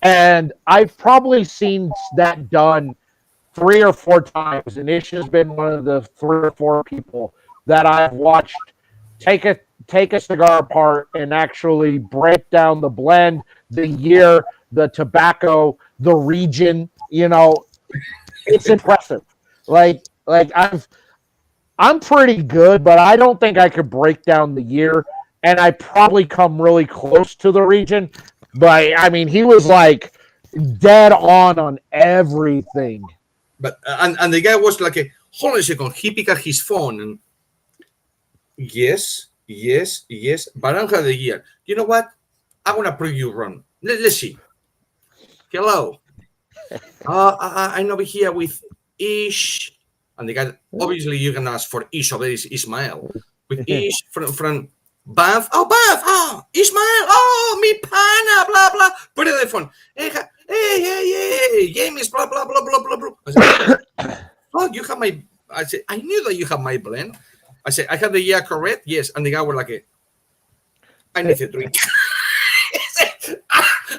A: And I've probably seen that done 3 or 4 times, and Ish has been one of the 3 or 4 people that I've watched take a cigar apart and actually break down the blend, the year, the tobacco, the region. It's impressive. Like I'm pretty good, but I don't think I could break down the year, and I probably come really close to the region. But I mean, he was like dead on everything.
B: But and the guy was like, hold on a second. He picked up his phone and yes, but I don't have the year. You know what? I'm gonna prove you wrong. Let's see. Hello. I'm over here with Ish, and the guy. Obviously, you can ask for Ish over this Ismael with Ish from BAMF. Oh, BAMF. Oh, Ismael. Oh, mi pana. Blah blah. Put it on the phone. Hey, James. Blah blah blah blah blah blah. I said, oh, you have my. I said, I knew that you have my blend. I said, I have the year correct. Yes, and the guy was like, I need a drink.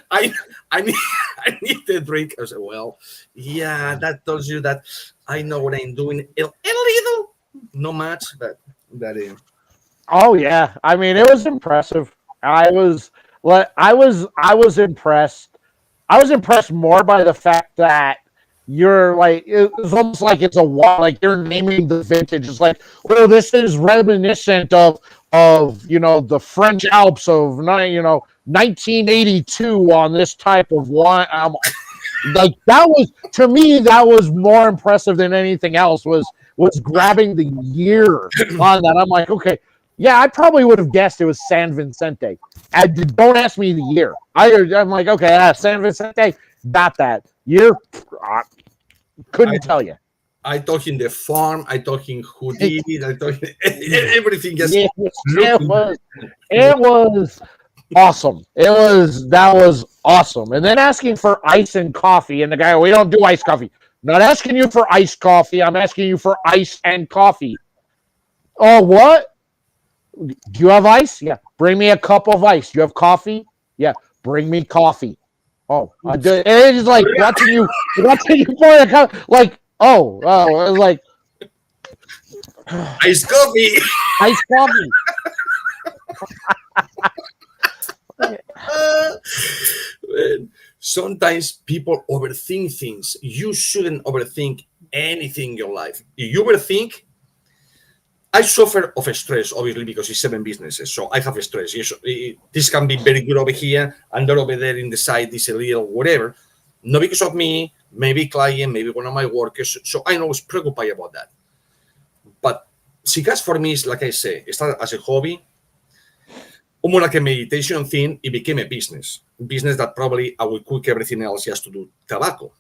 B: I need a drink. I said, well, yeah, that tells you that I know what I'm doing a little, not much, but that is.
A: Oh yeah, I mean it was impressive. I was impressed. I was impressed more by the fact that you're like it was almost like it's a like you're naming the vintage. It's like, well, this is reminiscent of the French Alps of 1982 on this type of wine. Like that was, to me, that was more impressive than anything else. Was grabbing the year on that. I'm like, okay, yeah, I probably would have guessed it was San Vicente. Don't ask me the year. I'm like, okay, San Vicente, got that year. Couldn't tell you.
B: I talk in the farm. I talk in hoodie. I talk everything. Just
A: it was awesome. That was awesome. And then asking for ice and coffee, and the guy, we don't do iced coffee. Not asking you for iced coffee. I'm asking you for ice and coffee. Oh, what? Do you have ice? Yeah. Bring me a cup of ice. Do you have coffee? Yeah. Bring me coffee. Oh, it's just like watching you pour a cup. Like, oh, it was like
B: iced coffee.
A: Iced coffee.
B: Sometimes people overthink things. You shouldn't overthink anything in your life. If you overthink, I suffer of stress, obviously, because it's 7 businesses. So I have stress. Yes, this can be very good over here, and that over there in the side is a little whatever. Not because of me, maybe client, maybe one of my workers. So I'm always preoccupied about that. But cigars for me is, like I say, it started as a hobby, almost like a meditation thing. It became a business that probably I will cook everything else just to do tobacco.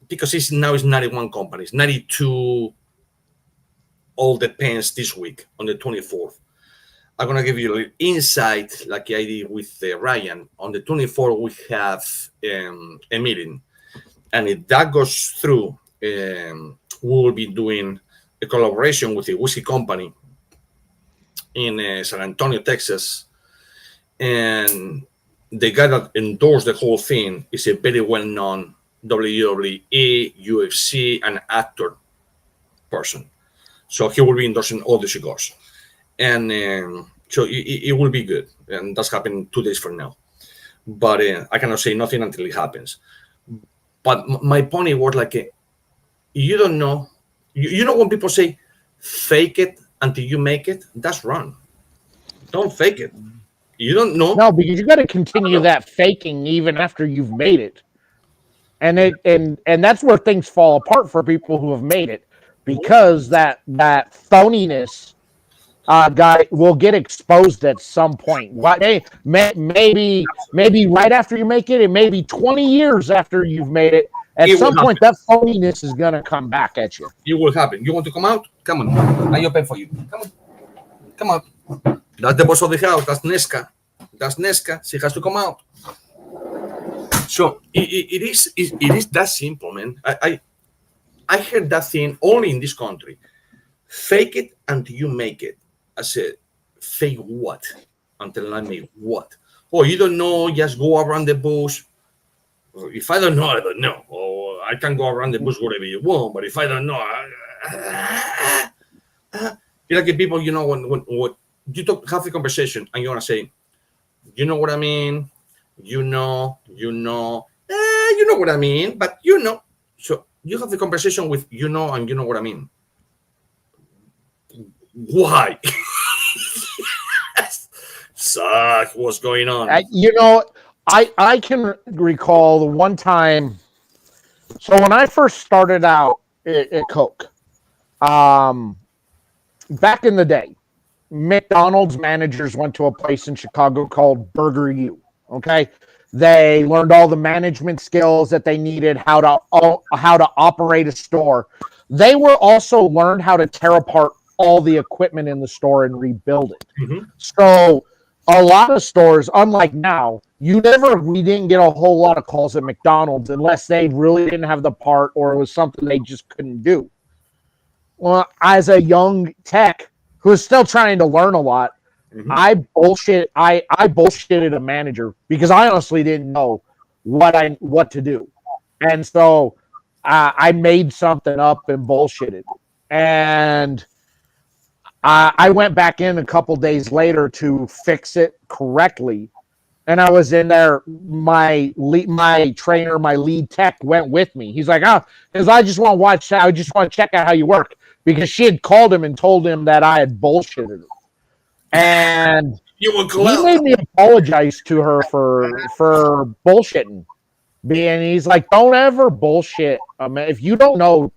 B: Because it's 91 companies, 92 all depends this week on the 24th. I'm going to give you a little insight like I did with Ryan. On the 24th, we have a meeting. And if that goes through, we will be doing a collaboration with a whiskey company in San Antonio, Texas. And the guy that endorsed the whole thing is a very well-known WWE, UFC, and actor person. So he will be endorsing all the cigars. And so it will be good. And that's happening 2 days from now. But I cannot say nothing until it happens. But my point was like, you don't know. You know when people say, fake it until you make it? That's wrong. Don't fake it. You don't know.
A: No, because you got to continue that faking even after you've made it. And that's where things fall apart for people who have made it. Because that phoniness guy will get exposed at some point. Maybe right after you make it, it may be 20 years after you've made it. At some point, that phoniness is going to come back at you.
B: It will happen. You want to come out? Come on. I open for you. Come on. That's the boss of the house. That's Nesca. She has to come out. So it is that simple, man. I heard that thing only in this country. Fake it until you make it. I said, fake what? Until I make what? Oh, you don't know, just go around the bush. If I don't know, I don't know. Or I can go around the bush whatever you want, but if I don't know, you like people, when you have a conversation and you want to say, you know what I mean? You know what I mean, but So you have the conversation with and you know what I mean. Why? Suck, what's going on?
A: I can recall the one time. So when I first started out at Coke, back in the day, McDonald's managers went to a place in Chicago called Burger U. Okay, they learned all the management skills that they needed, how to operate a store. They were also learned how to tear apart all the equipment in the store and rebuild it.
B: Mm-hmm.
A: So a lot of stores, unlike now, we didn't get a whole lot of calls at McDonald's unless they really didn't have the part or it was something they just couldn't do. Well, as a young tech who was still trying to learn a lot,
B: Mm-hmm.
A: I bullshitted a manager because I honestly didn't know what to do. And so I made something up and bullshitted. And I went back in a couple days later to fix it correctly. And I was in there. My trainer, my lead tech went with me. He's like, because I just want to check out how you work, because she had called him and told him that I had bullshitted him. And he made me apologize to her for bullshitting. And he's like, don't ever bullshit. If you don't know,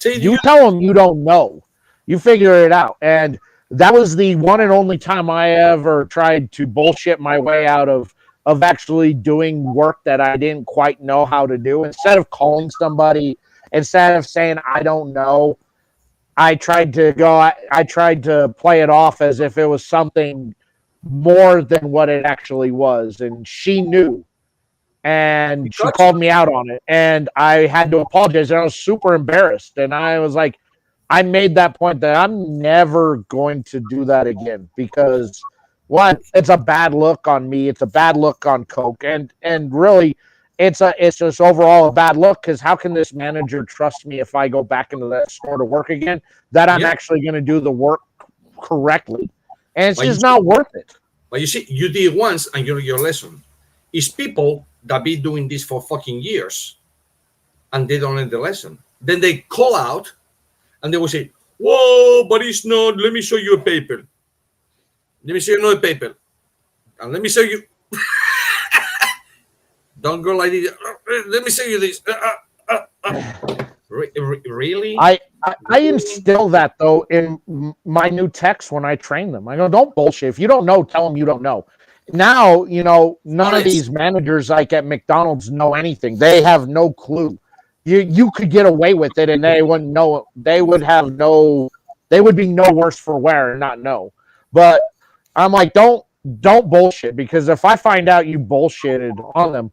A: you tell him you don't know. You figure it out. And that was the one and only time I ever tried to bullshit my way out of actually doing work that I didn't quite know how to do. Instead of calling somebody, instead of saying I don't know, I tried to play it off as if it was something more than what it actually was. And she knew. And she called me out on it. And I had to apologize. And I was super embarrassed. And I was like, I made that point that I'm never going to do that again, because one, it's a bad look on me. It's a bad look on Coke. And really, it's just overall a bad look, because how can this manager trust me if I go back into that store to work again, that I'm actually going to do the work correctly? And it's just not worth it.
B: But you see, you did once and you know your lesson. It's people that be doing this for fucking years and they don't learn the lesson. Then they call out and they will say, whoa, but it's not. Let me show you a paper. Let me show you another paper. And let me show you. Don't go like this. Let me show you this. Really?
A: I instill that, though, in my new techs when I train them. I go, don't bullshit. If you don't know, tell them you don't know. Now, none of these managers like at McDonald's know anything. They have no clue. You could get away with it and they wouldn't know. They would be no worse for wear and not know. But I'm like, don't bullshit, because if I find out you bullshitted on them,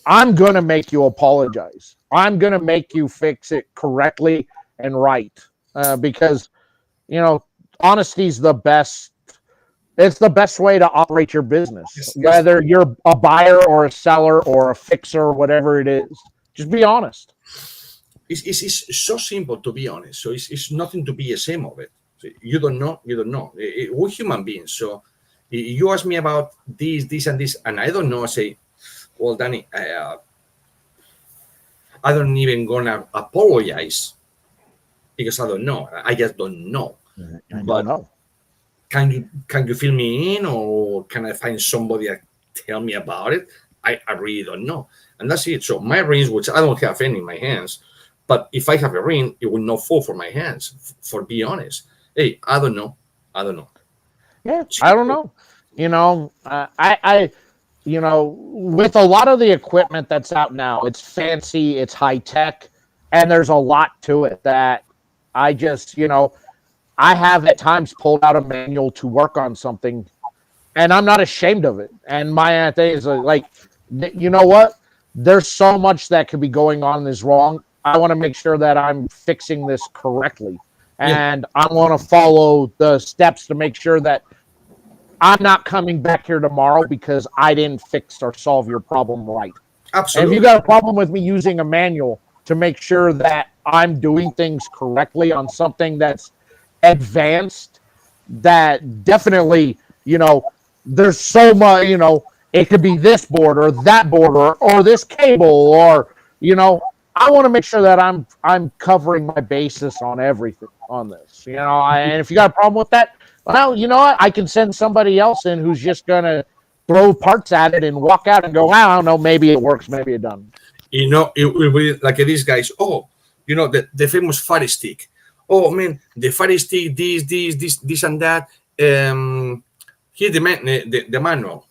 A: I'm going to make you apologize. I'm going to make you fix it correctly and right. Because, honesty's the best. It's the best way to operate your business, whether you're a buyer or a seller or a fixer, whatever it is. Just be honest.
B: It's so simple, to be honest. So it's nothing to be ashamed of it. So you don't know. We're human beings. So you ask me about this, and this, and I don't know. I say, well, Danny, I don't even gonna apologize because I don't know. I just don't know.
A: But
B: can you fill me in, or can I find somebody that tell me about it? I really don't know. And that's it. So my rings, which I don't have any in my hands, but if I have a ring, it will not fall from my hands, for be honest. Hey, I don't know.
A: Yeah, I don't know. With a lot of the equipment that's out now, it's fancy, it's high tech, and there's a lot to it that I just, I have at times pulled out a manual to work on something, and I'm not ashamed of it. And my thing is like, you know what? There's so much that could be going on that's wrong. I want to make sure that I'm fixing this correctly. And I want to follow the steps to make sure that I'm not coming back here tomorrow because I didn't fix or solve your problem right. And if you got a problem with me using a manual to make sure that I'm doing things correctly on something that's advanced, that definitely, there's so much, it could be this board or that board or this cable or, I want to make sure that I'm covering my basis on everything on this, and if you got a problem with that, well, you know what? I can send somebody else in who's just going to throw parts at it and walk out and go, I don't know, maybe it works, maybe it doesn't.
B: It will be like these guys. Oh, the famous fire stick. Oh man, the fire stick, this and that. Here the manual.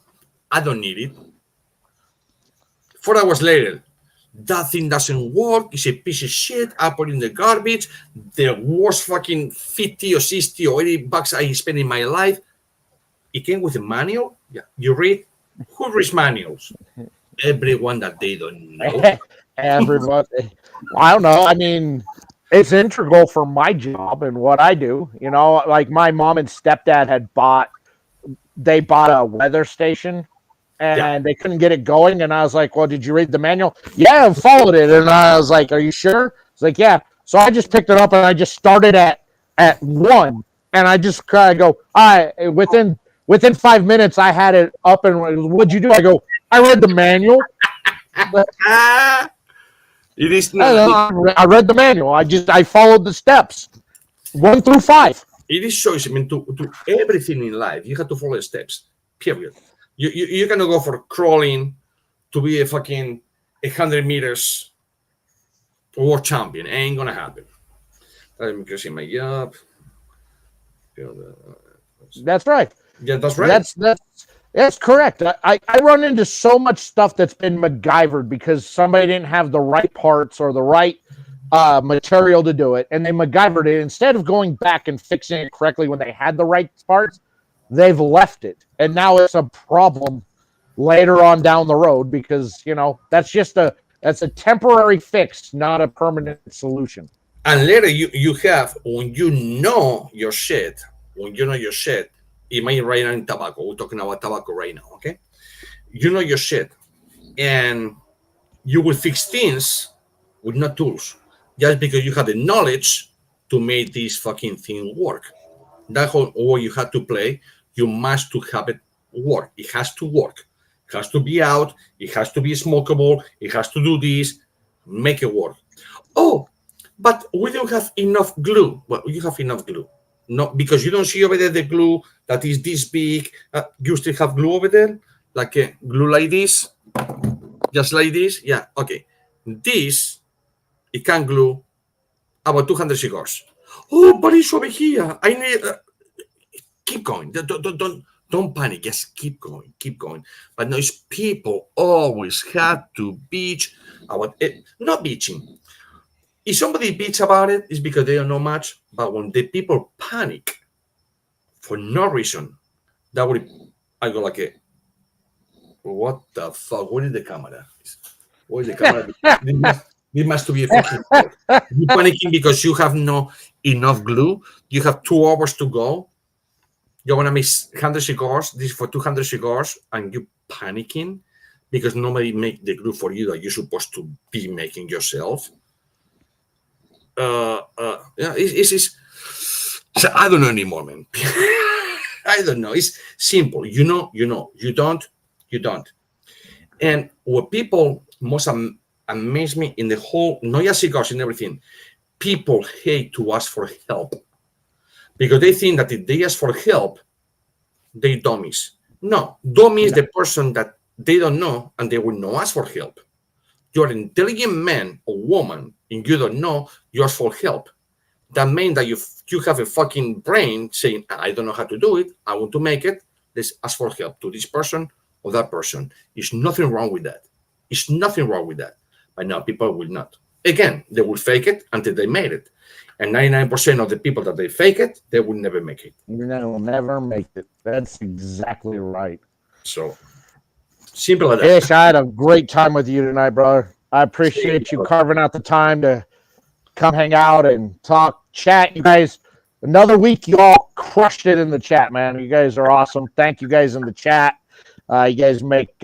B: I don't need it. 4 hours later, that thing doesn't work. It's a piece of shit. I put it in the garbage. The worst fucking 50 or 60 or $80 I spent in my life. It came with a manual. Yeah, you read. Who reads manuals? Everyone that they don't know.
A: Everybody. I don't know. I mean, it's integral for my job and what I do. Like my mom and stepdad bought a weather station and they couldn't get it going. And I was like, well, did you read the manual? Yeah, I followed it. And I was like, are you sure? It's like, yeah. So I just picked it up and I just started at 1. And I just go, all right, within 5 minutes, I had it up. And what'd you do? I go, I read the manual.
B: It is not.
A: I read the manual. I followed the steps, 1 through 5.
B: It is choice. I mean, to everything in life, you have to follow the steps. Period. You cannot go for crawling to be a fucking 100 meters world champion. Ain't gonna happen. Let me see my job.
A: That's right.
B: Yeah, that's right.
A: That's correct. I run into so much stuff that's been MacGyvered because somebody didn't have the right parts or the right material to do it, and they MacGyvered it. Instead of going back and fixing it correctly when they had the right parts, they've left it, and now it's a problem later on down the road because that's a temporary fix, not a permanent solution.
B: And later you have when you know your shit, it might right now in tobacco. We're talking about tobacco right now, okay? You know your shit, and you will fix things with no tools, just because you have the knowledge to make this fucking thing work. That whole way you have to play, you must to have it work. It has to work. It has to be out. It has to be smokable. It has to do this. Make it work. Oh, but we don't have enough glue. Well, you have enough glue. No, because you don't see over there the glue that is this big. You still have glue over there, like a glue like this, just like this. Yeah, okay. This it can glue about 200 cigars. Oh, but it's over here. I need. Keep going. Don't panic. Just keep going. But no, it's people always have to bitch about it. Not bitching. If somebody bitch about it, it's because they don't know much. But when the people panic for no reason, that would I go like, what the fuck? Where is the camera? Where is the camera? It must be a fucking you panicking because you have no enough glue. You have 2 hours to go. You want to make 100 cigars. This is for 200 cigars, and you panicking because nobody make the glue for you that you're supposed to be making yourself. It's so I don't know anymore, man. I don't know. It's simple. You know. You don't. And what people most amaze me in the whole, not just cigars and everything, people hate to ask for help because they think that if they ask for help, they dummies. No, dummy is the person that they don't know and they will not ask for help. You're an intelligent man or woman and you don't know, you ask for help. That means that you have a fucking brain saying, I don't know how to do it. I want to make it. Let's ask for help to this person or that person. There's nothing wrong with that. It's nothing wrong with that. But now people will not. Again, they will fake it until they made it. And 99% of the people that they fake it, they will never make it.
A: They will never make it. That's exactly right.
B: So, simple as that.
A: Ish, I had a great time with you tonight, brother. I appreciate you carving out the time to come hang out and talk, chat. You guys, another week, you all crushed it in the chat, man. You guys are awesome. Thank you guys in the chat. You guys make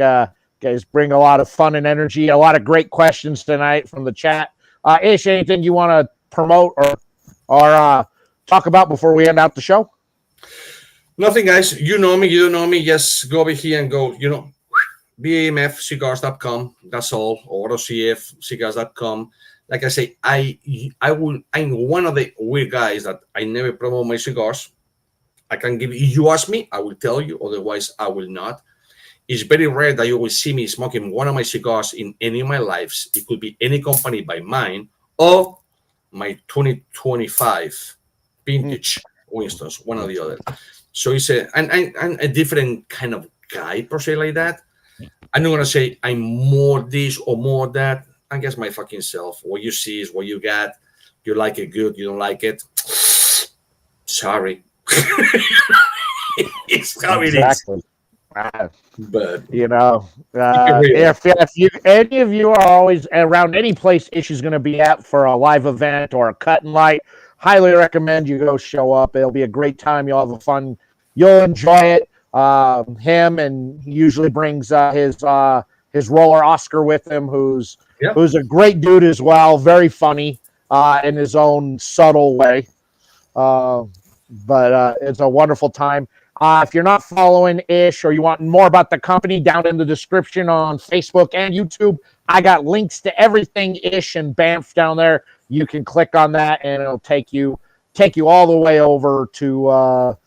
A: guys bring a lot of fun and energy, a lot of great questions tonight from the chat. Ish, anything you want to promote or talk about before we end out the show?
B: Nothing, guys. You know me, you don't know me. Just go over here and go, BAMFcigars.com. That's all. Or ROCF Like I say, I'm one of the weird guys that I never promote my cigars. I can give you. You ask me, I will tell you. Otherwise, I will not. It's very rare that you will see me smoking one of my cigars in any of my lives. It could be any company by mine or my 2025 vintage Winston's, one or the other. So it's I'm a different kind of guy per se like that. I'm not gonna say I'm more this or more that. I guess my fucking self. What you see is what you got. You like it good. You don't like it. Sorry. It's how it is. But
A: if any of you are always around any place Issue's going to be at for a live event or a cut and light, highly recommend you go show up. It'll be a great time. You'll have a fun. You'll enjoy it. Him, and he usually brings his roller Oscar with him, who's a great dude as well. Very funny in his own subtle way. But it's a wonderful time. If you're not following Ish or you want more about the company, down in the description on Facebook and YouTube, I got links to everything Ish and BAMF down there. You can click on that and it'll take you all the way over to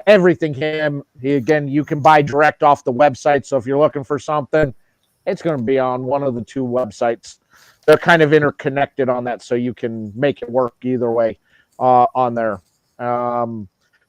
A: everything him. You can buy direct off the website. So if you're looking for something, it's going to be on one of the two websites. They're kind of interconnected on that, so you can make it work either way on there.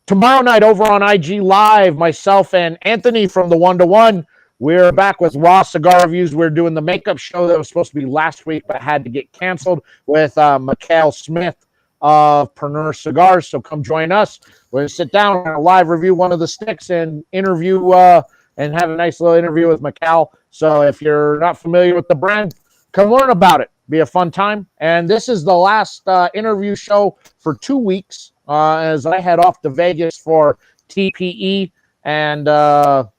A: Tomorrow night over on IG Live, myself and Anthony from the 1-to-1, we're back with Raw Cigar Reviews. We're doing the makeup show that was supposed to be last week but had to get canceled with Mikhail Smith of Pernur Cigars. So come join us. We're going to sit down and live review one of the sticks and interview and have a nice little interview with Mikhail. So if you're not familiar with the brand, come learn about it. Be a fun time. And this is the last interview show for 2 weeks. As I head off to Vegas for TPE. And but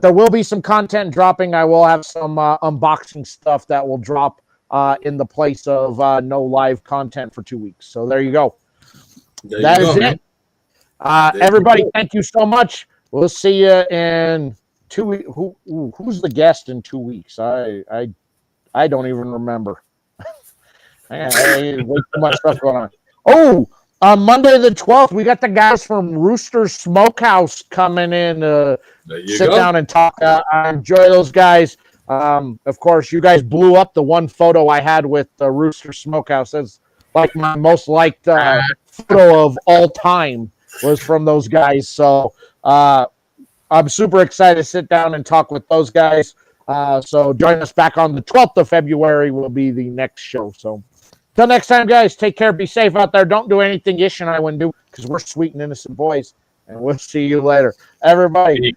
A: there will be some content dropping. I will have some unboxing stuff that will drop in the place of no live content for 2 weeks. So there you go. That is it. Everybody, thank you so much. We'll see you in 2 weeks. Who's the guest in 2 weeks? I don't even remember. Way too much stuff going on. Oh, on Monday the 12th, we got the guys from Rooster Smokehouse coming in to sit down and talk. I enjoy those guys. Of course, you guys blew up the one photo I had with the Rooster Smokehouse. That's like my most liked photo of all time was from those guys. So I'm super excited to sit down and talk with those guys. So join us back on the 12th of February will be the next show. So till next time, guys, take care. Be safe out there. Don't do anything Ish and I wouldn't do because we're sweet and innocent boys. And we'll see you later. Everybody.